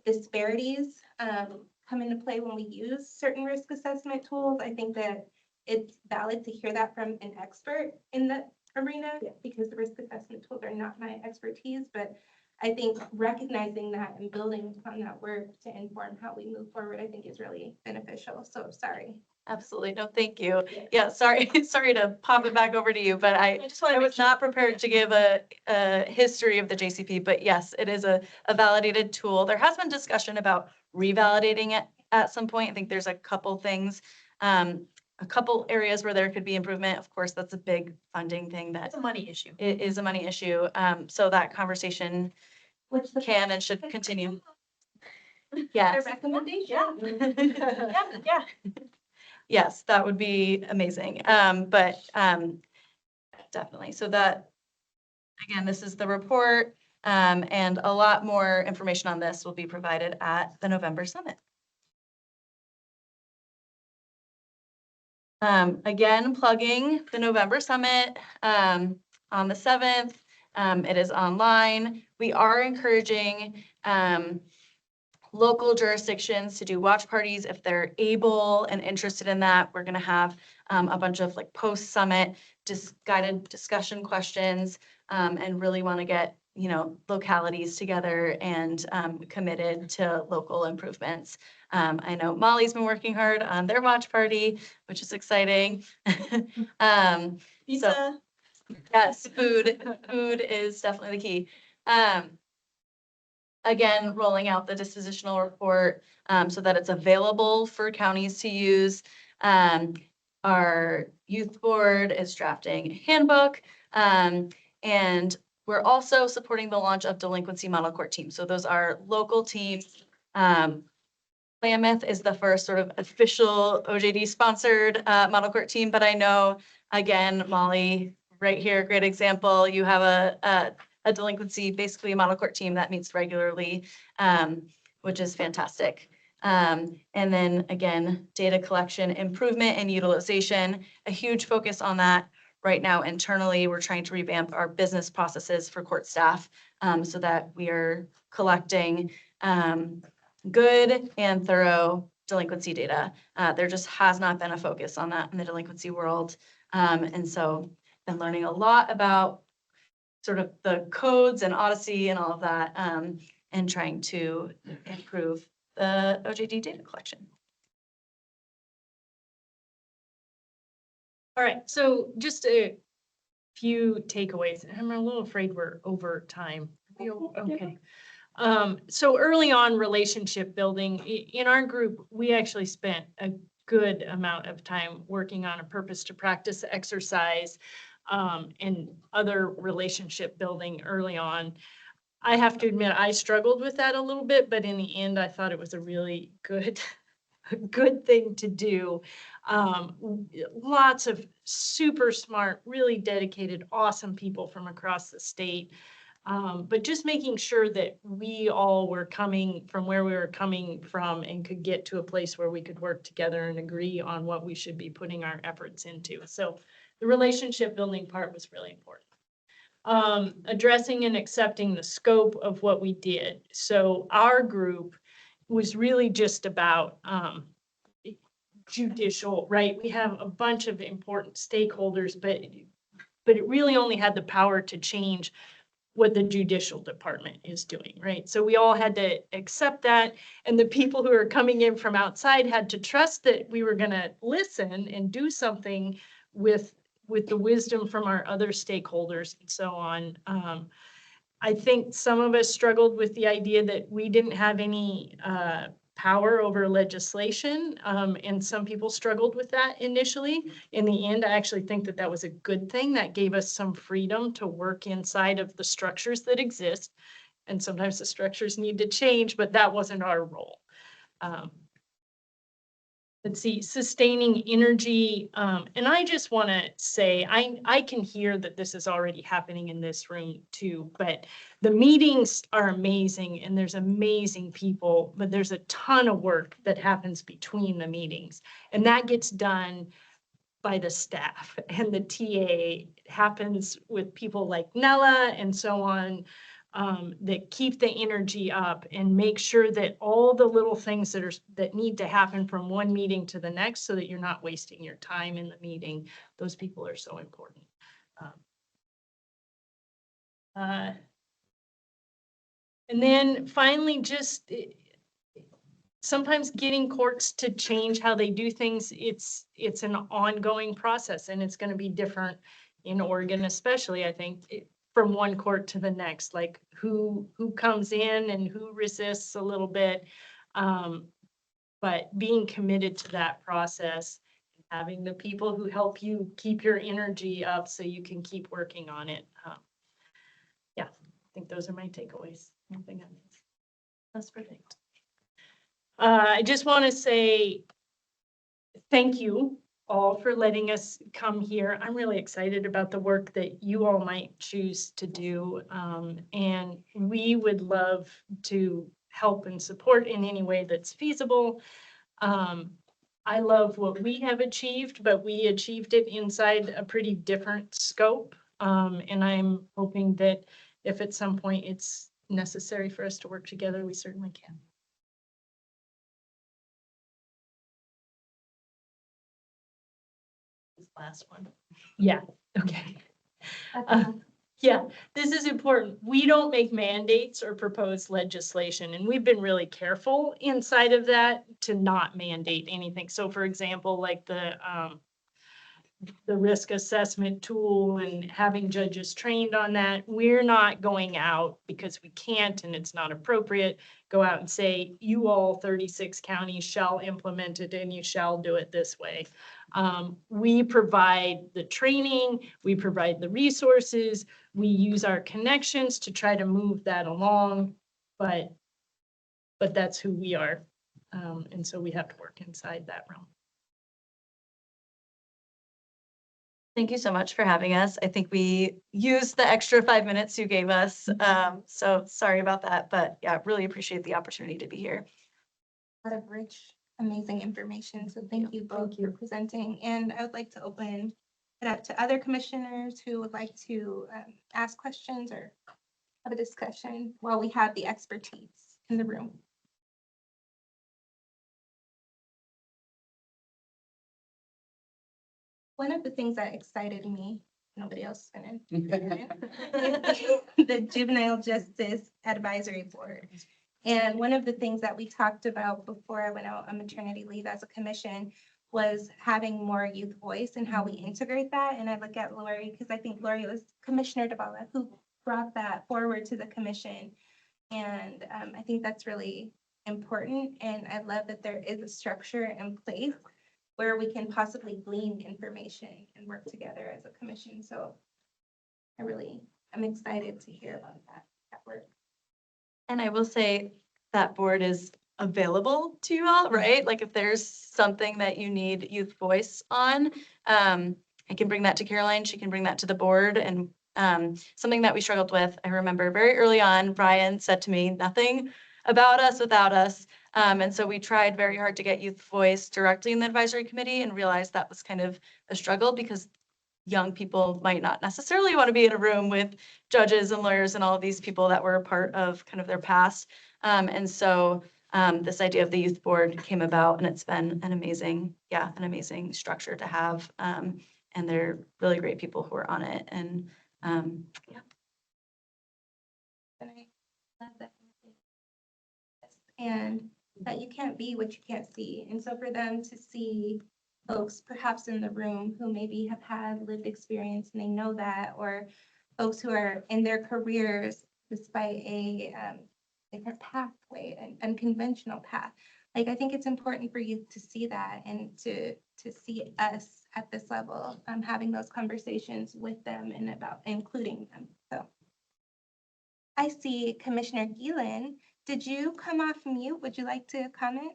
disparities come into play when we use certain risk assessment tools, I think that it's valid to hear that from an expert in the arena because the risk assessment tools are not my expertise, but I think recognizing that and building upon that work to inform how we move forward, I think is really beneficial. So sorry. Absolutely. No, thank you. Yeah, sorry, sorry to pop it back over to you, but I just want I to make was sure. not prepared to give a history of the JCP, but yes, it is a validated tool. There has been discussion about revalidating it at some point. I think there's a couple things, a couple areas where there could be improvement. Of course, that's a big funding thing that It's a money issue. it is a money issue. So that conversation What's the can and should continue. their Yes. recommendation? Yeah. Yes, that would be amazing. But definitely. So that, again, this is the report, and a lot more information on this will be provided at the November summit. Again, plugging the November summit on the 7th. It is online. We are encouraging local jurisdictions to do watch parties if they're able and interested in that. We're going to have a bunch of like post-summit guided discussion questions and really want to get, you know, localities together and committed to local improvements. I know Molly's been working hard on their watch party, which is exciting. Pizza. Yes, food is definitely the key. Again, rolling out the dispositional report so that it's available for counties to use. Our youth board is drafting a handbook. And we're also supporting the launch of delinquency model court teams. So those are local teams. Klamath is the first sort of official OJD sponsored model court team, but I know, again, Molly, right here, great example. You have a delinquency, basically a model court team that meets regularly, which is fantastic. And then again, data collection, improvement and utilization, a huge focus on that right now internally. We're trying to revamp our business processes for court staff so that we are collecting good and thorough delinquency data. There just has not been a focus on that in the delinquency world. And so been learning a lot about sort of the codes and Odyssey and all of that, and trying to improve the OJD data collection. All right, so just a few takeaways. I'm a little afraid we're over time. Okay. So early on, relationship building. In our group, we actually spent a good amount of time working on a purpose to practice exercise and other relationship building early on. I have to admit, I struggled with that a little bit, but in the end, I thought it was a really good, good thing to do. Lots of super smart, really dedicated, awesome people from across the state. But just making sure that we all were coming from where we were coming from and could get to a place where we could work together and agree on what we should be putting our efforts into. So the relationship building part was really important. Addressing and accepting the scope of what we did. So our group was really just about judicial, right? We have a bunch of important stakeholders, but it really only had the power to change what the judicial department is doing, right? So we all had to accept that, and the people who are coming in from outside had to trust that we were going to listen and do something with the wisdom from our other stakeholders and so on. I think some of us struggled with the idea that we didn't have any power over legislation, and some people struggled with that initially. In the end, I actually think that that was a good thing. That gave us some freedom to work inside of the structures that exist. And sometimes the structures need to change, but that wasn't our role. Let's see, sustaining energy. And I just want to say, I can hear that this is already happening in this room too, but the meetings are amazing and there's amazing people, but there's a ton of work that happens between the meetings. And that gets done by the staff, and the TA happens with people like Nella and so on. That keep the energy up and make sure that all the little things that need to happen from one meeting to the next, so that you're not wasting your time in the meeting. Those people are so important. And then finally, just sometimes getting courts to change how they do things. It's an ongoing process, and it's going to be different in Oregon, especially, I think. From one court to the next, like who comes in and who resists a little bit. But being committed to that process, having the people who help you keep your energy up so you can keep working on it. Yeah, I think those are my takeaways. Nothing else. That's perfect. I just want to say thank you all for letting us come here. I'm really excited about the work that you all might choose to do. And we would love to help and support in any way that's feasible. I love what we have achieved, but we achieved it inside a pretty different scope. And I'm hoping that if at some point it's necessary for us to work together, we certainly can. Last one. Yeah, okay. Yeah, this is important. We don't make mandates or propose legislation, and we've been really careful inside of that to not mandate anything. So for example, like the the risk assessment tool and having judges trained on that. We're not going out because we can't and it's not appropriate, go out and say, you all 36 counties shall implement it and you shall do it this way. We provide the training, we provide the resources, we use our connections to try to move that along, but that's who we are. And so we have to work inside that realm. Thank you so much for having us. I think we used the extra 5 minutes you gave us. So sorry about that, but yeah, really appreciate the opportunity to be here. A lot of rich, amazing information. So thank you both for presenting. And I would like to open it up to other commissioners who would like to ask questions or have a discussion while we have the expertise in the room. One of the things that excited me, nobody else is gonna, the Juvenile Justice Advisory Board. And one of the things that we talked about before I went out on maternity leave as a commission was having more youth voice and how we integrate that. And I look at Lori, because I think Lori was Commissioner DeBala who brought that forward to the commission. And I think that's really important. And I love that there is a structure in place where we can possibly glean information and work together as a commission. So I'm excited to hear about that work. And I will say that board is available to you all, right? Like if there's something that you need youth voice on, I can bring that to Caroline. She can bring that to the board. And something that we struggled with, I remember very early on, Brian said to me, nothing about us without us. And so we tried very hard to get youth voice directly in the advisory committee and realized that was kind of a struggle because young people might not necessarily want to be in a room with judges and lawyers and all of these people that were a part of kind of their past. And so this idea of the youth board came about, and it's been an amazing structure to have. And they're really great people who are on it. And yeah. And I love that. And that you can't be what you can't see. And so for them to see folks perhaps in the room who maybe have had lived experience and they know that, or folks who are in their careers despite a different pathway, an unconventional path. Like, I think it's important for you to see that and to see us at this level, having those conversations with them and about including them. So I see Commissioner Gielen. Did you come off mute? Would you like to comment?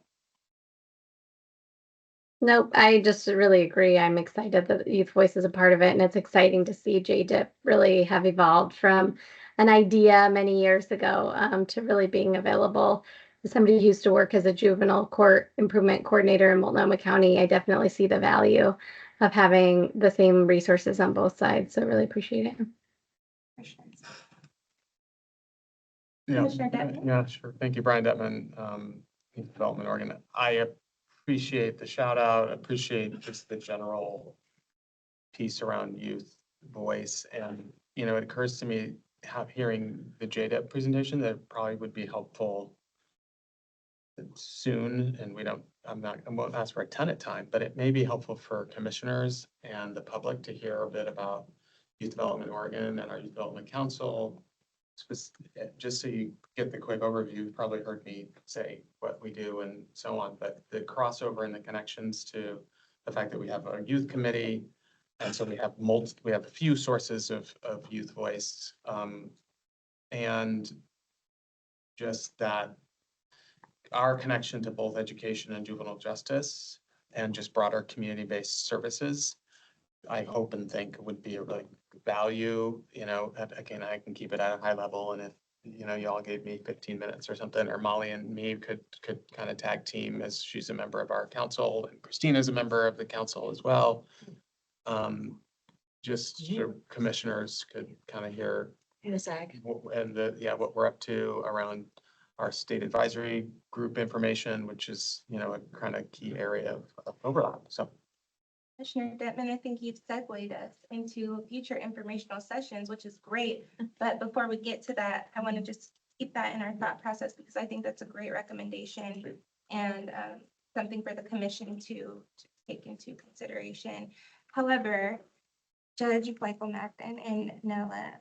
Nope, I just really agree. I'm excited that Youth Voice is a part of it, and it's exciting to see JDIP really have evolved from an idea many years ago to really being available. As somebody who used to work as a juvenile court improvement coordinator in Multnomah County, I definitely see the value of having the same resources on both sides. So I really appreciate it. For sure. Yeah, Commissioner Detman? yeah, sure. Thank you, Brian Detman, Youth Development Oregon. I appreciate the shout out, appreciate just the general piece around youth voice. And, you know, it occurs to me hearing the JDEP presentation that probably would be helpful soon. And I won't ask for a ton of time, but it may be helpful for commissioners and the public to hear a bit about Youth Development Oregon and our Youth Development Council. Just so you get the quick overview, you've probably heard me say what we do and so on, but the crossover and the connections to the fact that we have a youth committee. And so we have a few sources of youth voice. And just that our connection to both education and juvenile justice and just broader community-based services, I hope and think would be a really value, you know, again, I can keep it at a high level. And if, you know, y'all gave me 15 minutes or something, or Molly and me could kind of tag team, as she's a member of our council and Christina's a member of the council as well. Just so commissioners could kind of hear what we're up to around our state advisory group information, which is, you know, a kind of key area of overlap. So. Commissioner Detman, I think you've segued us into future informational sessions, which is great. But before we get to that, I want to just keep that in our thought process because I think that's a great recommendation and something for the commission to take into consideration. However, Judge Michael Magden and Noah,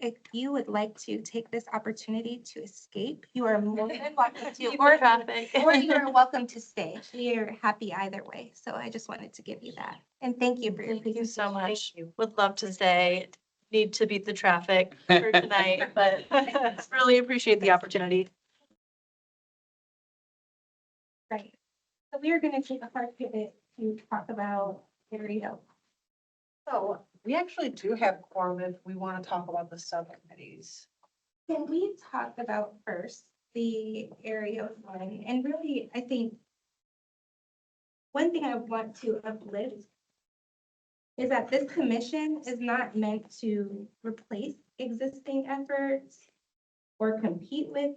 if you would like to take this opportunity to escape, you are more than welcome to, or you are welcome to stay. We are happy either way. So I just wanted to give you that. And thank you for your Thank you so presentation. much. Would love to stay. Need to beat the traffic for tonight, but really appreciate the opportunity. Right. So we are going to take a hard pivot to talk about area. So we actually do have quorum if we want to talk about the subcommittees. Can we talk about first the area one? And really, I think one thing I want to uplift is that this commission is not meant to replace existing efforts or compete with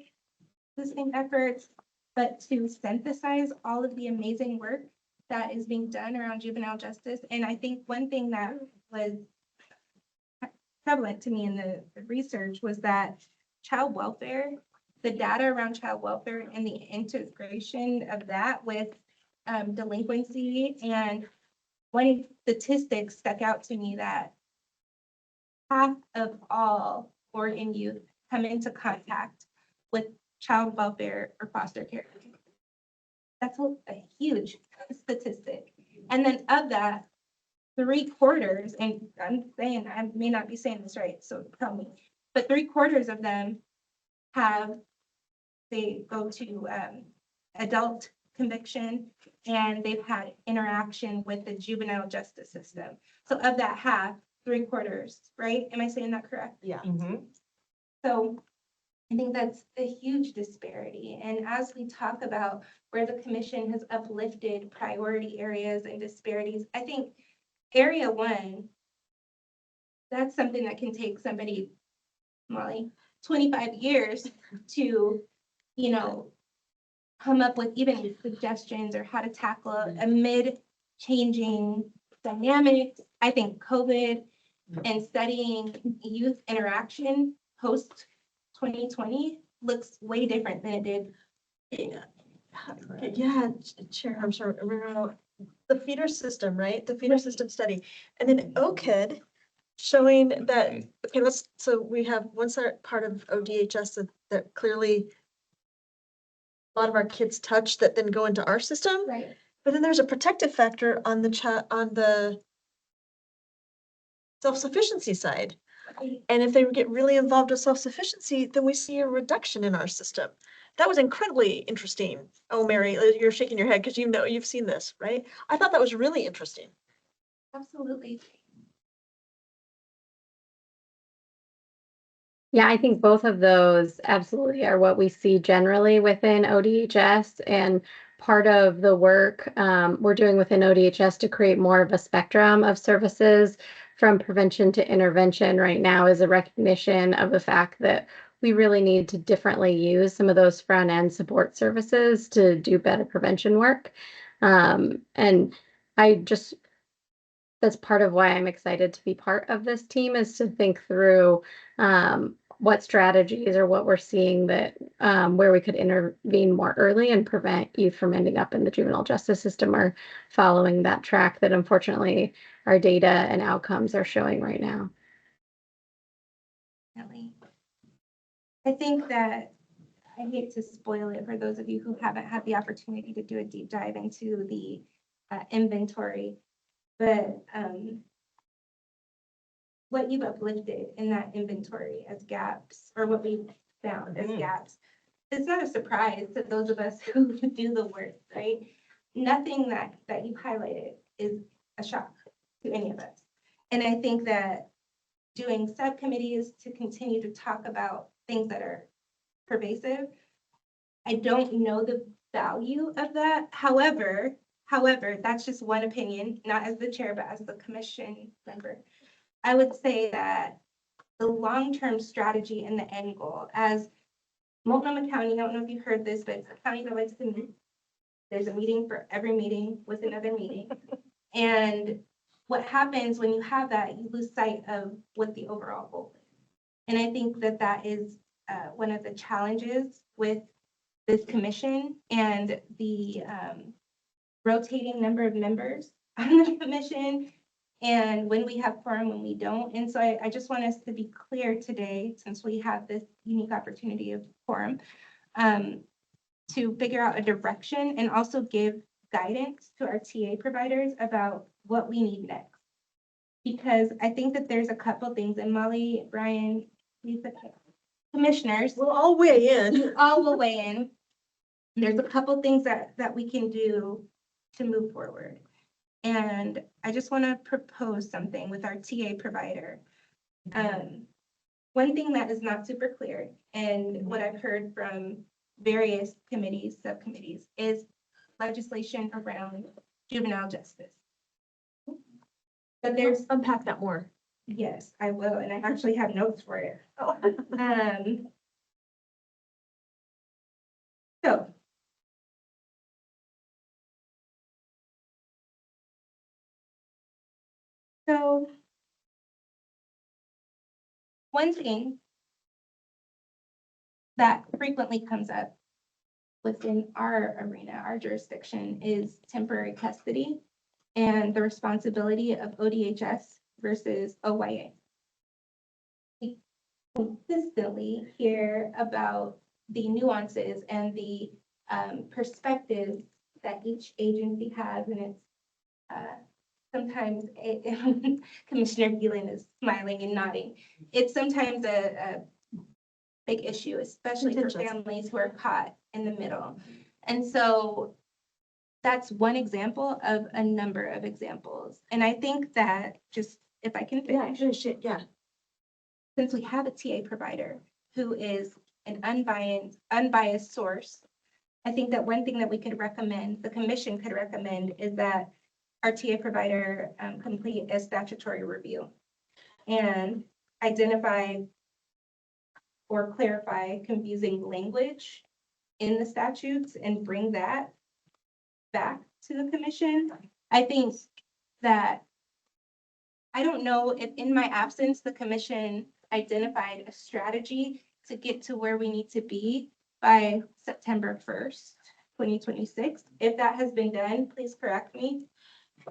existing efforts, but to synthesize all of the amazing work that is being done around juvenile justice. And I think one thing that was prevalent to me in the research was that child welfare, the data around child welfare and the integration of that with delinquency, and one statistic stuck out to me that half of all Oregon youth come into contact with child welfare or foster care. That's a huge statistic. And then of that, 3/4, and I'm saying, I may not be saying this right, so tell me, but 3/4 of them they go to adult conviction, and they've had interaction with the juvenile justice system. So of that half, 3/4, right? Am I saying that correct? Yeah. So I think that's a huge disparity. And as we talk about where the commission has uplifted priority areas and disparities, I think area one, that's something that can take somebody, Molly, 25 years to, come up with even suggestions or how to tackle amid changing dynamics. I think COVID and studying youth interaction post 2020 looks way different than it did. Yeah, Chair, I'm sorry, the feeder system, right? The feeder system study. And then OCID showing that, okay, so we have one part of ODHS that clearly a lot of our kids touch that then go into our system. Right. But then there's a protective factor on the self-sufficiency side. And if they get really involved with self-sufficiency, then we see a reduction in our system. That was incredibly interesting. Oh, Mary, you're shaking your head because you've seen this, right? I thought that was really interesting. Absolutely. Yeah, I think both of those absolutely are what we see generally within ODHS, and part of the work we're doing within ODHS to create more of a spectrum of services from prevention to intervention right now is a recognition of the fact that we really need to differently use some of those front end support services to do better prevention work. And that's part of why I'm excited to be part of this team, is to think through what strategies or what we're seeing that where we could intervene more early and prevent youth from ending up in the juvenile justice system or following that track that unfortunately our data and outcomes are showing right now. Definitely. I think that I hate to spoil it for those of you who haven't had the opportunity to do a deep dive into the inventory, but what you've uplifted in that inventory as gaps, or what we found as gaps, it's not a surprise to those of us who do the work, right? Nothing that you highlighted is a shock to any of us. And I think that doing subcommittees to continue to talk about things that are pervasive, I don't know the value of that. However, that's just one opinion, not as the chair, but as the commission member. I would say that the long-term strategy and the end goal, as Multnomah County, I don't know if you've heard this, but it's a county that likes to meet. There's a meeting for every meeting with another meeting. And what happens when you have that, you lose sight of what the overall goal is. And I think that is one of the challenges with this commission and the rotating number of members on the commission and when we have quorum, when we don't. And so I just want us to be clear today, since we have this unique opportunity of quorum, to figure out a direction and also give guidance to our TA providers about what we need next. Because I think that there's a couple things, and Molly, Brian, Lisa, commissioners, We'll all weigh in. you all will weigh in. There's a couple things that we can do to move forward. And I just want to propose something with our TA provider. One thing that is not super clear, and what I've heard from various committees, subcommittees, is legislation around juvenile justice. But there's, Unpack that more. yes, I will, and I actually have notes for it. So. So. One thing that frequently comes up within our arena, our jurisdiction, is temporary custody and the responsibility of ODHS versus OYA. We consistently hear about the nuances and the perspectives that each agency has, and it's sometimes Commissioner Gillen is smiling and nodding. It's sometimes a big issue, especially for Contentious. families who are caught in the middle. And so that's one example of a number of examples. And I think that, just if I can finish, Yeah. since we have a TA provider who is an unbiased source, I think that one thing that we could recommend, the commission could recommend, is that our TA provider complete a statutory review and identify or clarify confusing language in the statutes and bring that back to the commission. I think that, I don't know if in my absence, the commission identified a strategy to get to where we need to be by September 1st, 2026. If that has been done, please correct me.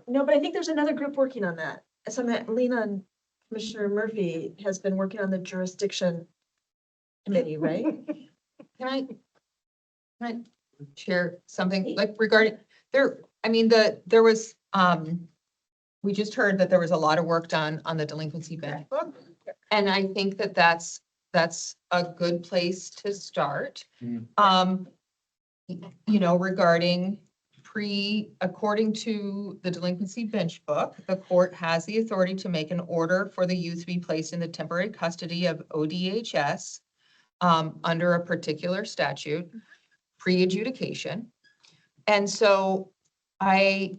No, but I think there's another group working on that. So Lena and Commissioner Murphy has been working on the jurisdiction committee, right? Can I share something like regarding there, I mean, there was, we just heard that there was a lot of work done on the delinquency bench book. And I think that that's a good place to start. You know, regarding according to the delinquency bench book, the court has the authority to make an order for the youth to be placed in the temporary custody of ODHS under a particular statute, pre-adjudication. And so I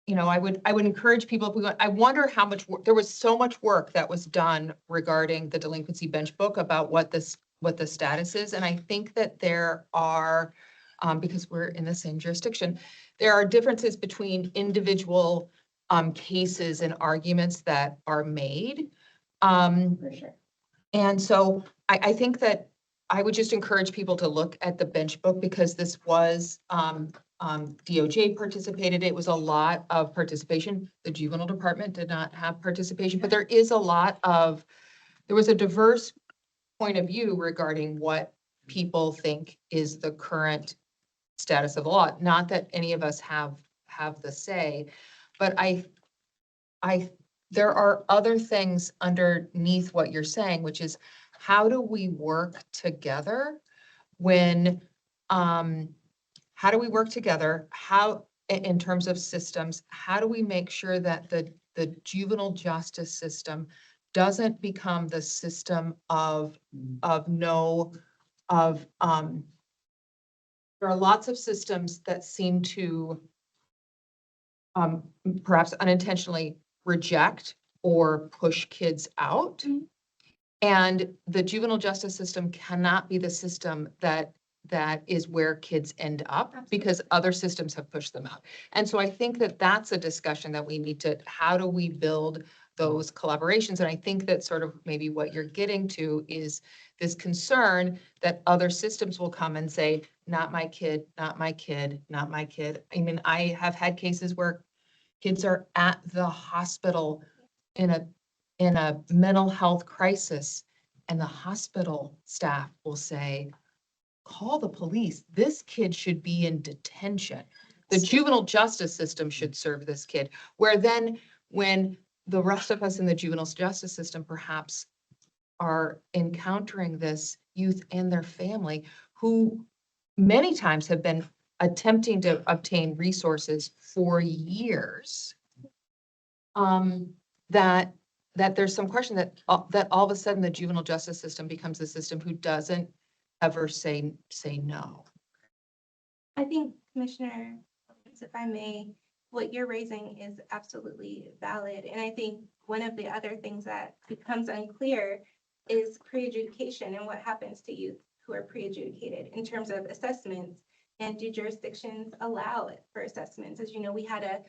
would encourage people, if we want, I wonder how much work, there was so much work that was done regarding the delinquency bench book about what the status is. And I think that there are, because we're in the same jurisdiction, there are differences between individual cases and arguments that are made. For sure. And so I think that I would just encourage people to look at the bench book, because this was, DOJ participated. It was a lot of participation. The juvenile department did not have participation, but there was a diverse point of view regarding what people think is the current status of the law. Not that any of us have the say, but there are other things underneath what you're saying, which is, how do we work together when, how do we work together? How, in terms of systems, how do we make sure that the juvenile justice system doesn't become the system there are lots of systems that seem to perhaps unintentionally reject or push kids out. And the juvenile justice system cannot be the system that is where kids end up, because other systems have pushed them out. And so I think that that's a discussion that we need to, how do we build those collaborations? And I think that sort of maybe what you're getting to is this concern that other systems will come and say, not my kid, not my kid, not my kid. I mean, I have had cases where Kids are at the hospital in a mental health crisis, and the hospital staff will say, call the police. This kid should be in detention. The juvenile justice system should serve this kid. Where then, when the rest of us in the juvenile justice system perhaps are encountering this youth and their family, who many times have been attempting to obtain resources for years, that there's some question that all of a sudden the juvenile justice system becomes the system who doesn't ever say no. I think, Commissioner, if I may, what you're raising is absolutely valid. And I think one of the other things that becomes unclear is pre-adjudication and what happens to youth who are pre-adjudicated in terms of assessments. And do jurisdictions allow it for assessments? As you know, we had a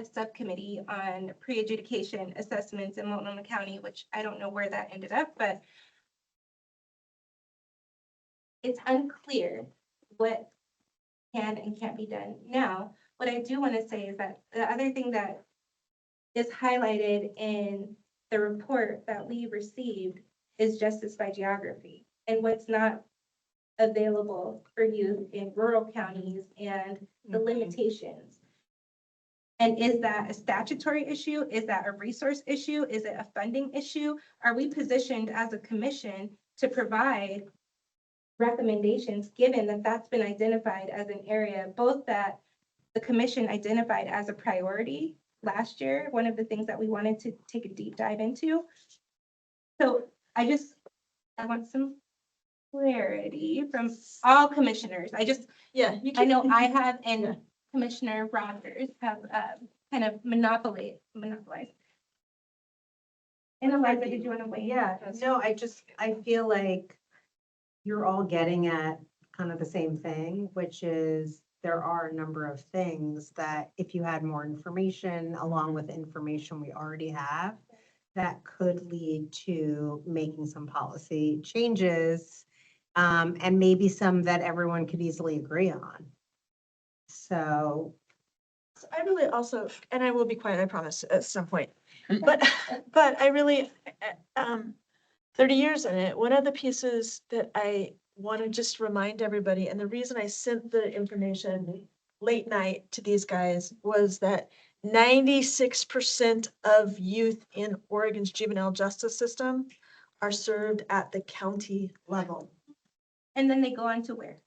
subcommittee on pre-adjudication assessments in Multnomah County, which I don't know where that ended up, but it's unclear what can and can't be done. Now, what I do want to say is that the other thing that is highlighted in the report that we received is justice by geography and what's not available for youth in rural counties and the limitations. And is that a statutory issue? Is that a resource issue? Is it a funding issue? Are we positioned as a commission to provide recommendations, given that that's been identified as an area, both that the commission identified as a priority last year, one of the things that we wanted to take a deep dive into. So I want some clarity from all commissioners. I know I have, and Commissioner Rogers have kind of monopolized. And Eliza, did you want to weigh in? Yeah, no, I feel like you're all getting at kind of the same thing, which is there are a number of things that if you had more information along with information we already have, that could lead to making some policy changes, and maybe some that everyone could easily agree on. So I really also, and I will be quiet, I promise, at some point. But I really, 30 years in it, one of the pieces that I want to just remind everybody, and the reason I sent the information late night to these guys was that 96% of youth in Oregon's juvenile justice system are served at the county level. And then they go on to where?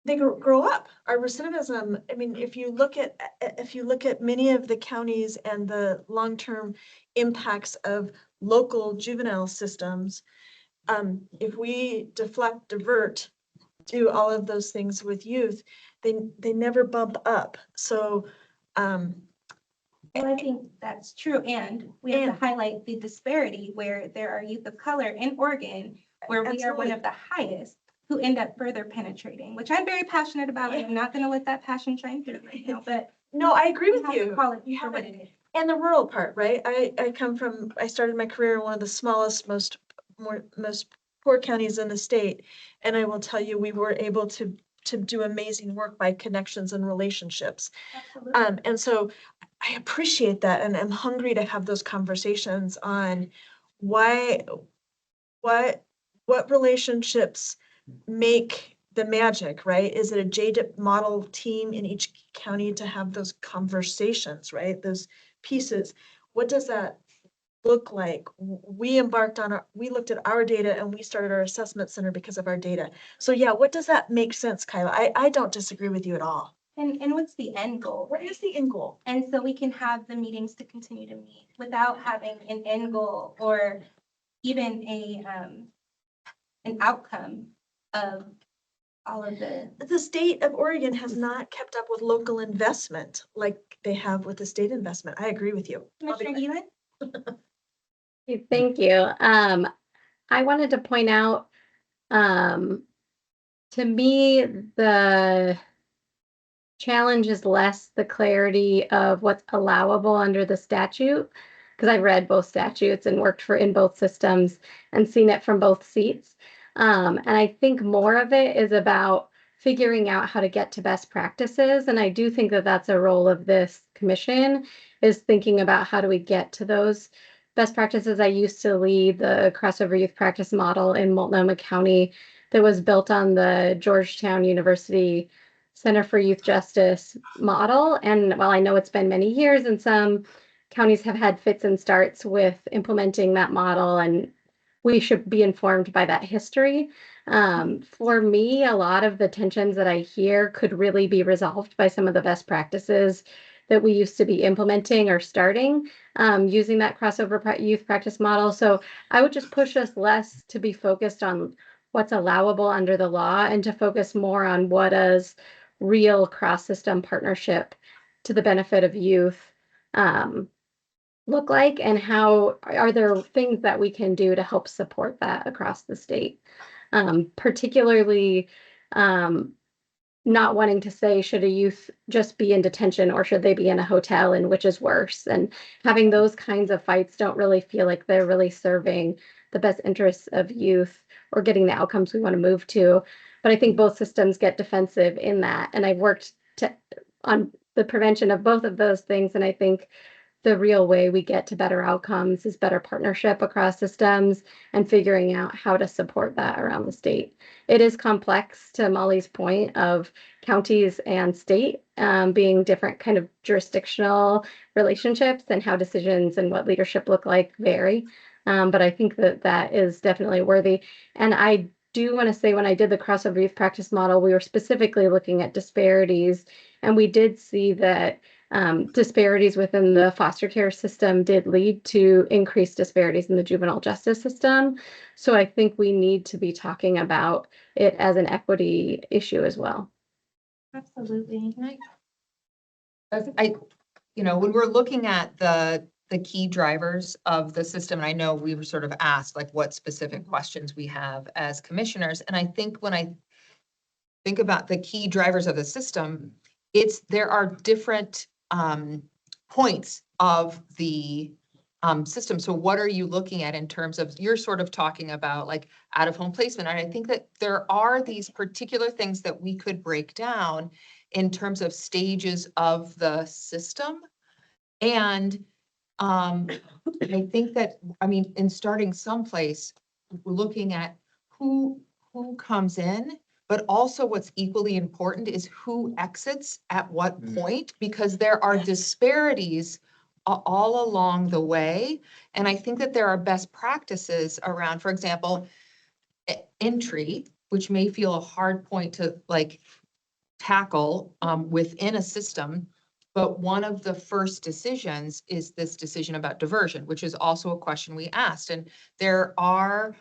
They grow up. Our recidivism, I mean, if you look at many of the counties and the long-term impacts of local juvenile systems, if we deflect, divert, do all of those things with youth, they never bump up. So, well, I think that's true. And we have to highlight the disparity where there are youth of color in Oregon, where we are one of the highest who end up further penetrating, which I'm very passionate about. I'm not going to let that passion shine through right now, but no, I agree with have to you. call it You for have what it. it is. And the rural part, right? I started my career in one of the smallest, most poor counties in the state. And I will tell you, we were able to do amazing work by connections and relationships. Absolutely. And so I appreciate that. And I'm hungry to have those conversations on what relationships make the magic, right? Is it a JDIP model team in each county to have those conversations, right? Those pieces. What does that look like? We looked at our data and we started our assessment center because of our data. So yeah, what does that make sense, Kyla? I don't disagree with you at all. And what's the end goal? What is the end goal? And so we can have the meetings to continue to meet without having an end goal or even an outcome of all of The state of Oregon has not kept up with local investment like they have with the state investment. I agree with you. Commissioner Healy? Thank you. I wanted to point out, to me, the challenge is less the clarity of what's allowable under the statute, because I've read both statutes and worked in both systems and seen it from both seats. And I think more of it is about figuring out how to get to best practices. And I do think that that's a role of this commission, is thinking about how do we get to those best practices. I used to lead the crossover youth practice model in Multnomah County that was built on the Georgetown University Center for Youth Justice model. And while I know it's been many years and some counties have had fits and starts with implementing that model, and we should be informed by that history. For me, a lot of the tensions that I hear could really be resolved by some of the best practices that we used to be implementing or starting using that crossover youth practice model. So I would just push us less to be focused on what's allowable under the law and to focus more on what does real cross-system partnership to the benefit of youth look like, and how are there things that we can do to help support that across the state, particularly not wanting to say, should a youth just be in detention or should they be in a hotel, and which is worse? And having those kinds of fights don't really feel like they're really serving the best interests of youth or getting the outcomes we want to move to. But I think both systems get defensive in that. And I've worked on the prevention of both of those things. And I think the real way we get to better outcomes is better partnership across systems and figuring out how to support that around the state. It is complex, to Molly's point, of counties and state being different kind of jurisdictional relationships, and how decisions and what leadership look like vary. But I think that that is definitely worthy. And I do want to say, when I did the crossover youth practice model, we were specifically looking at disparities, and we did see that disparities within the foster care system did lead to increased disparities in the juvenile justice system. So I think we need to be talking about it as an equity issue as well. Absolutely. When we're looking at the key drivers of the system, and I know we were sort of asked like what specific questions we have as commissioners. And I think when I think about the key drivers of the system, there are different points of the system. So what are you looking at in terms of, you're sort of talking about like out of home placement. And I think that there are these particular things that we could break down in terms of stages of the system. And I think that, in starting someplace, we're looking at who comes in, but also what's equally important is who exits at what point, because there are disparities all along the way. And I think that there are best practices around, for example, entry, which may feel a hard point to like tackle within a system. But one of the first decisions is this decision about diversion, which is also a question we asked. And there are,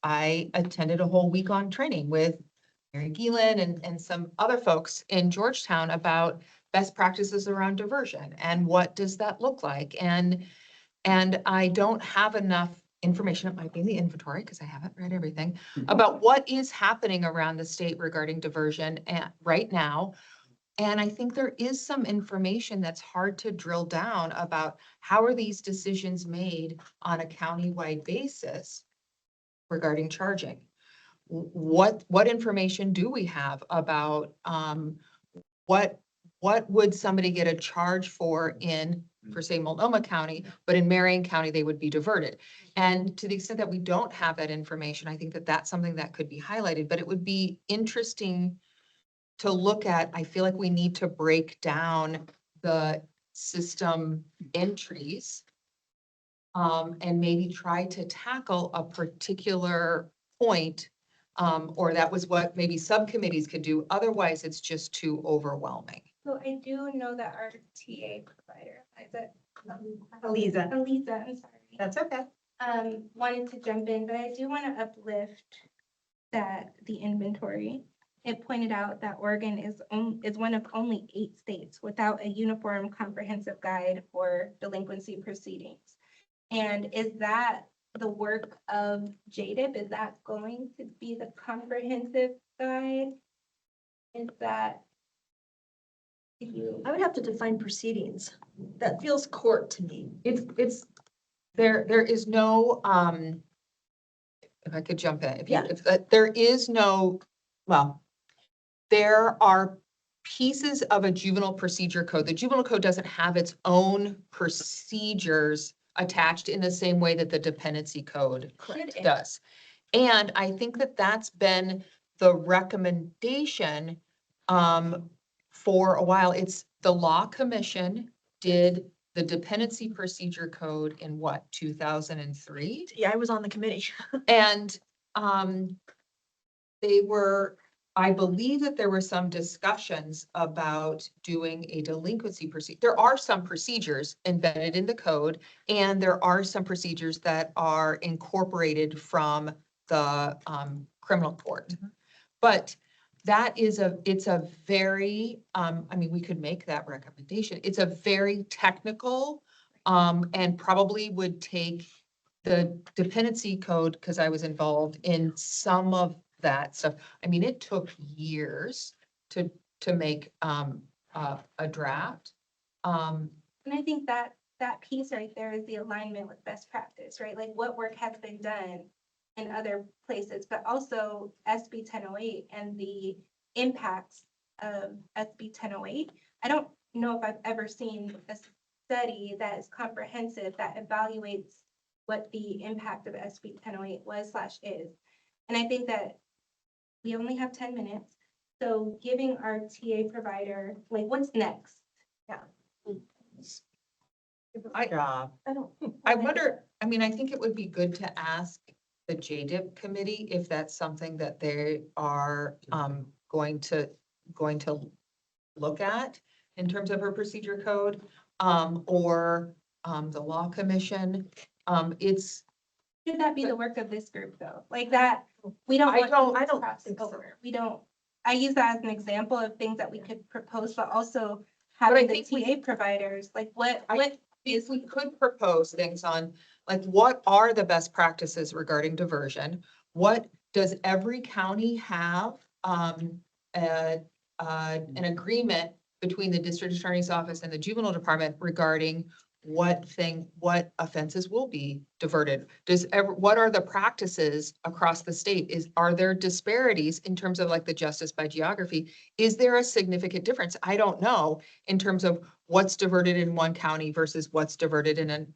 I attended a whole week on training with Mary Geelan and some other folks in Georgetown about best practices around diversion and what does that look like. And I don't have enough information, it might be in the inventory because I haven't read everything, about what is happening around the state regarding diversion right now. And I think there is some information that's hard to drill down about how are these decisions made on a countywide basis regarding charging. What information do we have about what would somebody get a charge for say Multnomah County, but in Marion County, they would be diverted. And to the extent that we don't have that information, I think that that's something that could be highlighted, but it would be interesting to look at. I feel like we need to break down the system entries and maybe try to tackle a particular point, or that was what maybe subcommittees could do. Otherwise, it's just too overwhelming. So I do know that our TA provider, Aliza. I'm sorry. That's okay. Wanted to jump in, but I do want to uplift the inventory. It pointed out that Oregon is one of only 8 states without a uniform comprehensive guide for delinquency proceedings. And is that the work of JDIP? Is that going to be the comprehensive guide? Is that? I would have to define proceedings. That feels court to me. There is no, if I could jump in, Yeah. there is no, well, there are pieces of a juvenile procedure code. The juvenile code doesn't have its own procedures attached in the same way that the dependency code does. And I think that that's been the recommendation for a while. It's the Law Commission did the dependency procedure code in what, 2003? Yeah, I was on the committee. And they were, I believe that there were some discussions about doing a delinquency procedure. There are some procedures embedded in the code, and there are some procedures that are incorporated from the criminal court. But that is it's a very, I mean, we could make that recommendation. It's a very technical and probably would take the dependency code, because I was involved in some of that stuff. I mean, it took years to make a draft. And I think that piece right there is the alignment with best practice, right? Like what work has been done in other places, but also SB 1008 and the impacts of SB 1008. I don't know if I've ever seen a study that is comprehensive that evaluates what the impact of SB 1008 was/is. And I think that we only have 10 minutes. So giving our TA provider, like what's next? I wonder, I mean, I think it would be good to ask the JDIP committee if that's something that they are going to look at in terms of her procedure code, or the Law Commission. Should that be the work of this group though? Like that, we don't. I don't cross think so. over. We don't, I use that as an example of things that we could propose, but also I having the think we- TA providers, like what If we could propose things on, like, what are the best practices regarding diversion? What, does every county have an agreement between the district attorney's office and the juvenile department regarding what offenses will be diverted? What are the practices across the state? Are there disparities in terms of like the justice by geography? Is there a significant difference? I don't know in terms of what's diverted in one county versus what's diverted in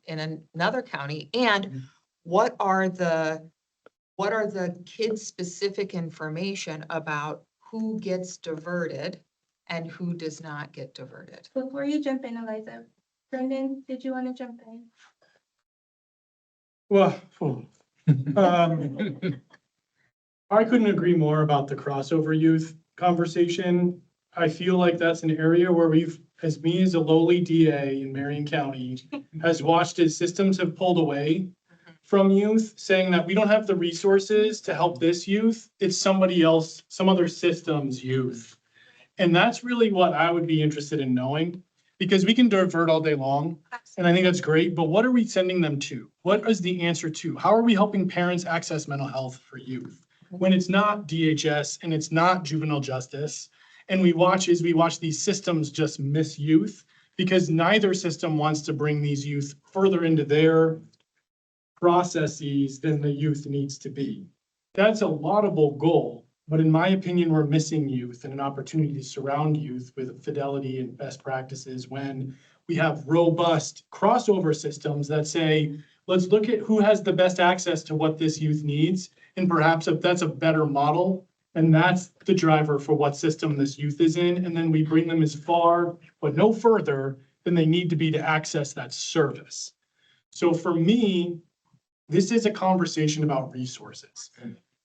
another county. And what are the kid-specific information about who gets diverted and who does not get diverted? Before you jump in, Eliza, Brendan, did you want to jump in? Well, I couldn't agree more about the crossover youth conversation. I feel like that's an area where as me as a lowly DA in Marion County, has watched as systems have pulled away from youth, saying that we don't have the resources to help this youth. It's somebody else, some other system's youth. And that's really what I would be interested in knowing, because we can divert all day long. And I think that's great, but what are we sending them to? What is the answer to? How are we helping parents access mental health for youth when it's not DHS and it's not juvenile justice? And we watch these systems just miss youth because neither system wants to bring these youth further into their processes than the youth needs to be. That's a laudable goal, but in my opinion, we're missing youth and an opportunity to surround youth with fidelity and best practices when we have robust crossover systems that say, let's look at who has the best access to what this youth needs. And perhaps if that's a better model, and that's the driver for what system this youth is in. And then we bring them as far, but no further than they need to be to access that service. So for me, this is a conversation about resources.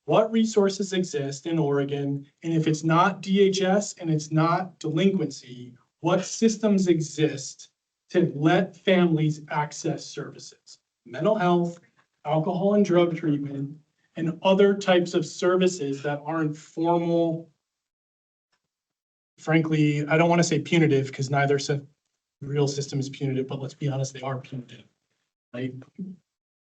What resources exist in Oregon? And if it's not DHS and it's not delinquency, what systems exist to let families access services? Mental health, alcohol and drug treatment, and other types of services that aren't formal. Frankly, I don't want to say punitive because neither real system is punitive, but let's be honest, they are punitive, right?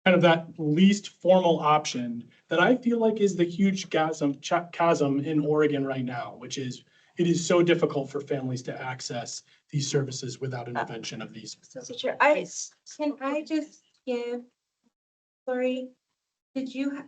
Kind of that least formal option that I feel like is the huge chasm in Oregon right now, which is it is so difficult for families to access these services without intervention of these. So Chair, Can I just give, Lori, Did you,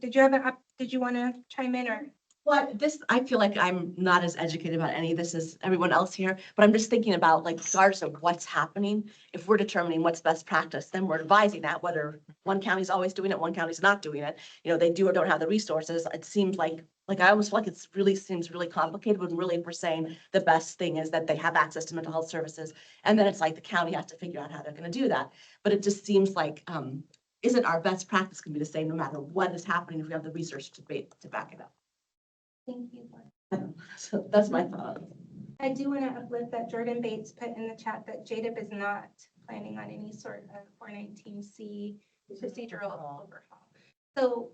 did you have did you want to chime in or? Well, this, I feel like I'm not as educated about any of this as everyone else here, but I'm just thinking about like regardless of what's happening, if we're determining what's best practice, then we're advising that whether one county's always doing it, one county's not doing it. You know, they do or don't have the resources. It seems like I almost feel like it's really seems really complicated when really if we're saying the best thing is that they have access to mental health services. And then it's like the county has to figure out how they're gonna do that. But it just seems like, isn't our best practice gonna be the same no matter what is happening if we have the research to back it up? Thank you. So that's my thought. I do want to uplift that Jordan Bates put in the chat that JDIP is not planning on any sort of 419C procedural overhaul. So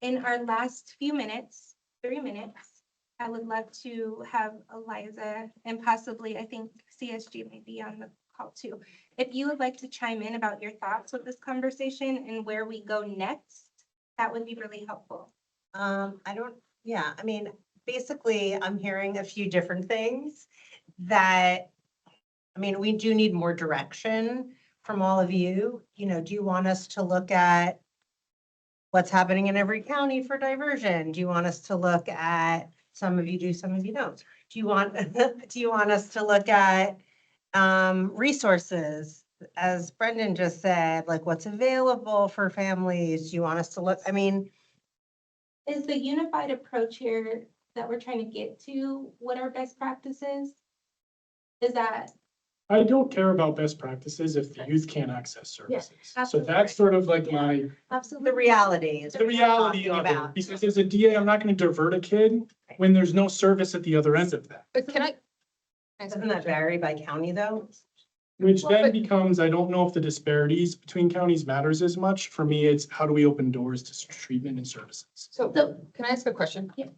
in our last few minutes, 3 minutes, I would love to have Eliza and possibly, I think CSG may be on the call too. If you would like to chime in about your thoughts with this conversation and where we go next, that would be really helpful. I mean, basically, I'm hearing a few different things that, I mean, we do need more direction from all of you. You know, do you want us to look at what's happening in every county for diversion? Do you want us to look at, some of you do, some of you don't. Do you want, do you want us to look at resources? As Brendan just said, like what's available for families? Do you want us to look, I mean, Is the unified approach here that we're trying to get to what our best practices? Is that? I don't care about best practices if the youth can't access services. So absolutely. that's sort of like my, the reality is. the reality what of we're it. talking about. Because as a DA, I'm not gonna divert a kid when there's no service at the other end of that. But can I? Doesn't that vary by county though? Which Well, then but- becomes, I don't know if the disparities between counties matters as much. For me, it's how do we open doors to treatment and services? So So- can I ask a question? Yeah.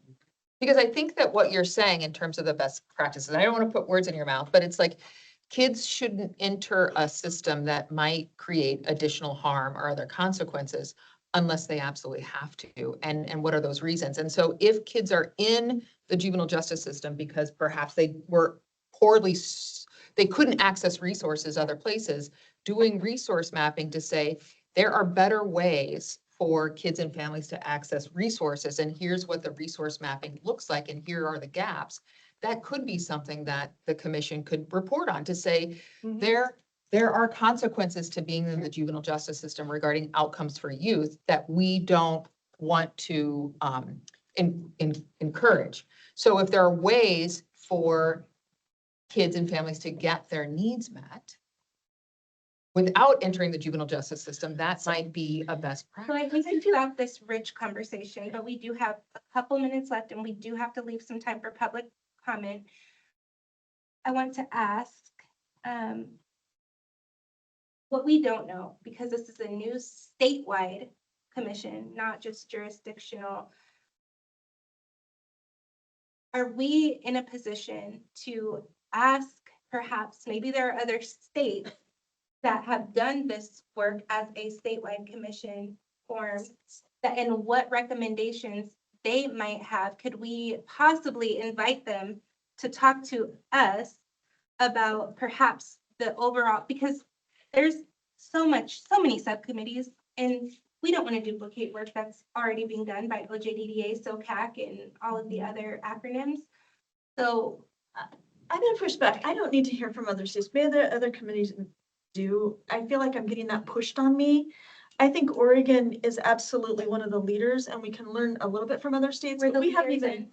Because I think that what you're saying in terms of the best practices, and I don't want to put words in your mouth, but it's like kids shouldn't enter a system that might create additional harm or other consequences unless they absolutely have to. And what are those reasons? And so if kids are in the juvenile justice system because perhaps they were poorly, they couldn't access resources other places, doing resource mapping to say there are better ways for kids and families to access resources, and here's what the resource mapping looks like, and here are the gaps. That could be something that the commission could report on to say, there are consequences to being in the juvenile justice system regarding outcomes for youth that we don't want to encourage. So if there are ways for kids and families to get their needs met without entering the juvenile justice system, that might be a best So practice. I think we've got this rich conversation, but we do have a couple minutes left and we do have to leave some time for public comment. I want to ask, what we don't know, because this is a new statewide commission, not just jurisdictional. Are we in a position to ask, perhaps, maybe there are other states that have done this work as a statewide commission form, that and what recommendations they might have? Could we possibly invite them to talk to us about perhaps the overall, because there's so many subcommittees, and we don't want to duplicate work that's already being done by OJDDA, SOCAC, and all of the other acronyms. So I'm gonna push back. I don't need to hear from other states. Maybe the other committees do. I feel like I'm getting that pushed on me. I think Oregon is absolutely one of the leaders and we can learn a little bit from other states, we're but the we haven't leaders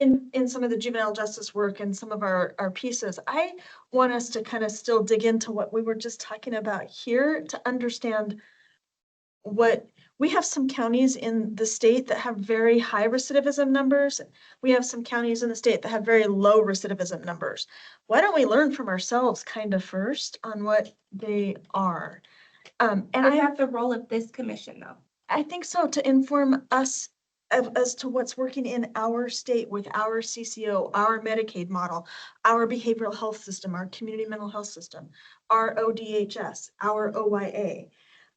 even in some of the juvenile justice work and some of our pieces. I want us to kind of still dig into what we were just talking about here to understand what, we have some counties in the state that have very high recidivism numbers. We have some counties in the state that have very low recidivism numbers. Why don't we learn from ourselves kind of first on what they are? And Is that the role of this commission, though? I think so, to inform us as to what's working in our state with our CCO, our Medicaid model, our behavioral health system, our community mental health system, our ODHS, our OYA.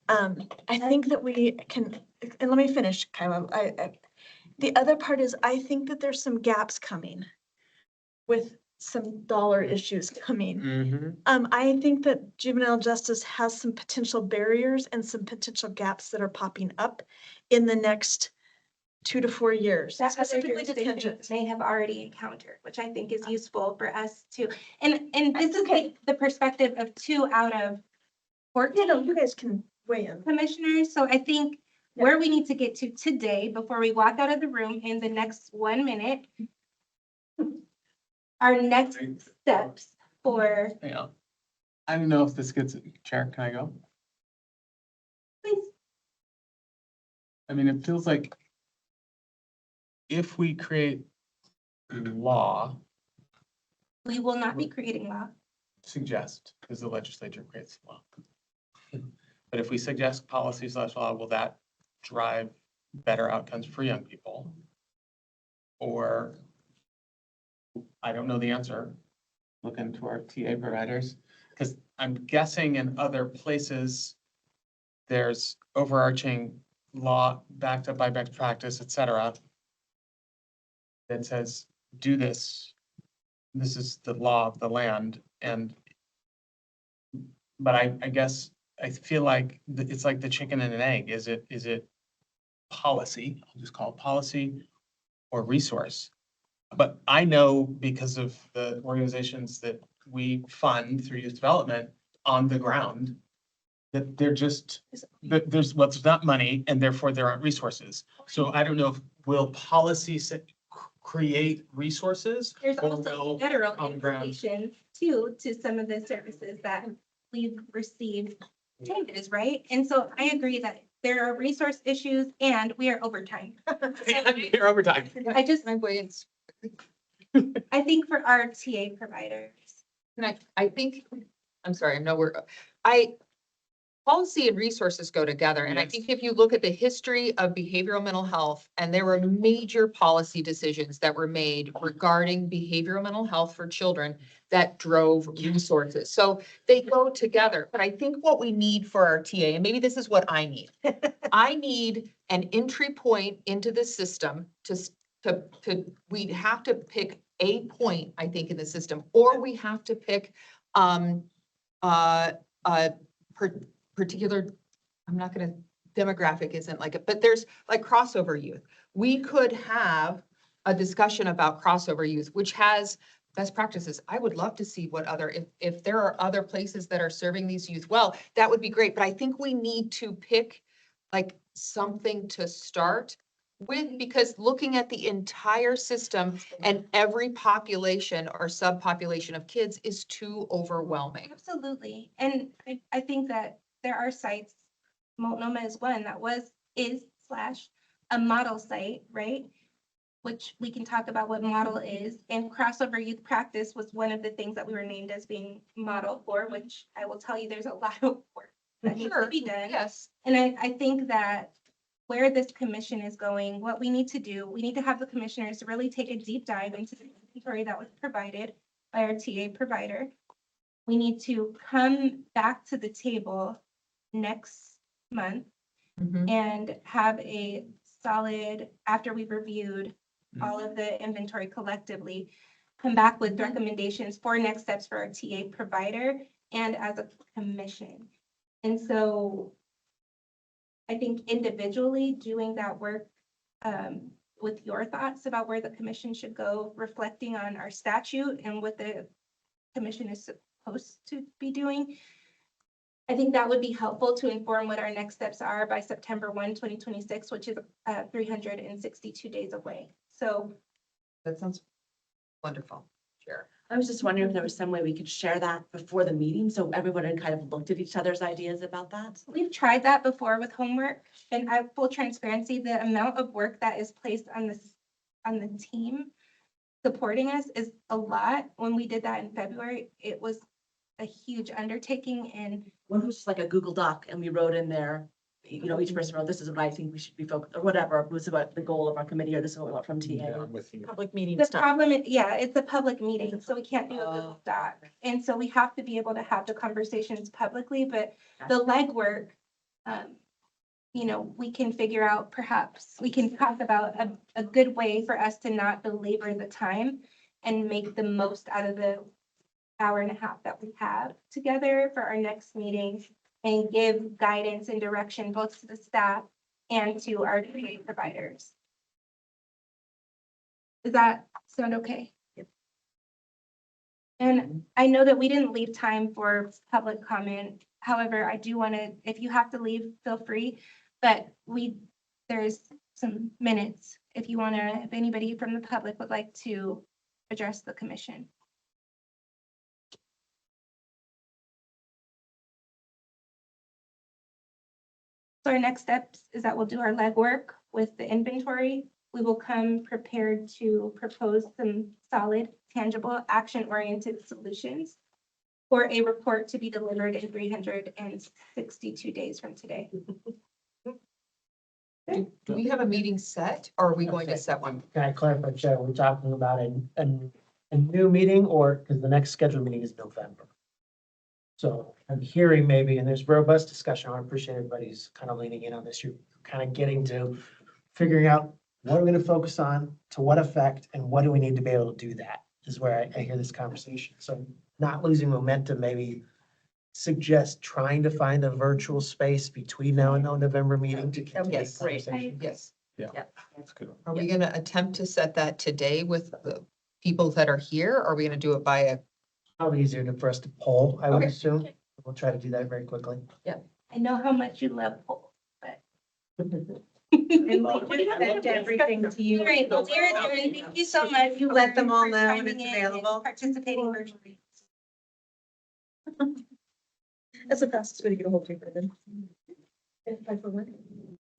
I think that we can, and let me finish, Kyla. The other part is I think that there's some gaps coming with some dollar issues coming. Mhm. I think that juvenile justice has some potential barriers and some potential gaps that are popping up in the next 2 to 4 years, That other specifically jurisdictions detention. may have already encountered, which I think is useful for us to, and this is like the perspective of 2 out of 14 You guys can weigh in. commissioners, so I think where we need to get to today, before we walk out of the room in the next 1 minute, our next steps for, Yeah. I don't know if this gets, Chair, can I go? please, I mean, it feels like if we create law, we will not be creating law. suggest, because the legislature creates law. But if we suggest policies/law, will that drive better outcomes for young people? Or, I don't know the answer. Look into our TA providers, because I'm guessing in other places, there's overarching law backed up by best practice, et cetera, that says, do this. This is the law of the land. But I guess I feel like it's like the chicken and an egg. Is it policy? I'll just call it policy or resource. But I know because of the organizations that we fund through youth development on the ground, that there's not money and therefore there aren't resources. So I don't know if will policy create resources? There's or also will federal on the ground- implications too, to some of the services that we've received changes, right? And so I agree that there are resource issues and we are over time. You're over time. I just, My way, it's, I think for our TA providers, and I think, I'm sorry, I know policy and resources go together. And I Yes. think if you look at the history of behavioral mental health, and there were major policy decisions that were made regarding behavioral mental health for children that drove resources. So they go together. But I think what we need for our TA, and maybe this is what I need. I need an entry point into the system we'd have to pick a point, I think, in the system, or we have to pick particular, I'm not gonna, demographic isn't like it, but there's like crossover youth. We could have a discussion about crossover youth, which has best practices. I would love to see what other, if there are other places that are serving these youth well, that would be great. But I think we need to pick like something to start with, because looking at the entire system and every population or subpopulation of kids is too overwhelming. absolutely. And I think that there are sites, Multnomah is one that is a model site, right? Which we can talk about what model is, and crossover youth practice was one of the things that we were named as being model for, which I will tell you, there's a lot of work that needs to Sure, be done. yes. And I think that where this commission is going, what we need to do, we need to have the commissioners really take a deep dive into the inventory that was provided by our TA provider. We need to come back to the table next month Mhm. and have a solid, after we've reviewed all of the inventory collectively, come back with recommendations for next steps for our TA provider and as a commission. And so I think individually doing that work with your thoughts about where the commission should go, reflecting on our statute and what the commission is supposed to be doing. I think that would be helpful to inform what our next steps are by September 1, 2026, which is 362 days away. So That sounds wonderful. Sure. I was just wondering if there was some way we could share that before the meeting, so everyone had kind of looked at each other's ideas about that. we've tried that before with homework, and I full transparency, the amount of work that is placed on the team supporting us is a lot. When we did that in February, it was a huge undertaking, and One was just like a Google Doc, and we wrote in there, each person wrote, this is what I think we should be focused, or whatever, it was about the goal of our committee, or this is what we want from Yeah, TA. I'm with you. Public meeting the stuff. problem is, yeah, it's a public meeting, so we can't do a Google Oh. Doc. And so we have to be able to have the conversations publicly, but the legwork, we can figure out, perhaps, we can talk about a good way for us to not belabor the time and make the most out of the hour and a half that we have together for our next meeting and give guidance and direction both to the staff and to our training providers. Does that sound okay? And I know that we didn't leave time for public comment. However, I do want to, if you have to leave, feel free. But there's some minutes if you want to, if anybody from the public would like to address the commission. So our next steps is that we'll do our legwork with the inventory. We will come prepared to propose some solid, tangible, action-oriented solutions for a report to be delivered in 362 days from today. Do we have a meeting set or are we going to set one? Can I clarify, Chair, we're talking about a new meeting or, because the next scheduled meeting is November. So I'm hearing maybe, and there's robust discussion, I appreciate everybody's kind of leaning in on this, you're kind of getting to figuring out what are we gonna focus on, to what effect, and what do we need to be able to do that, is where I hear this conversation. So not losing momentum, maybe suggest trying to find a virtual space between now and the November meeting to continue the Yes, great. conversation. Yes. That's good. Are we gonna attempt to set that today with the people that are here? Or are we gonna do it by a? Probably easier for us to poll, I would Okay. assume. We'll try to do that very quickly. I know how much you love polls, but. And we just sent everything to you. Great, well, dear Erin, thank you so much. You let them all for know when chiming it's in and available. Participating virtually. That's the fastest way to get a hold of you, Brendan.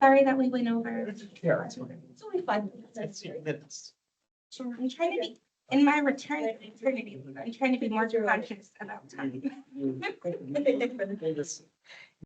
Sorry that we went over. Yeah. It's only 5 minutes. I'm trying to be, in my return to eternity, I'm trying to be more conscious about time.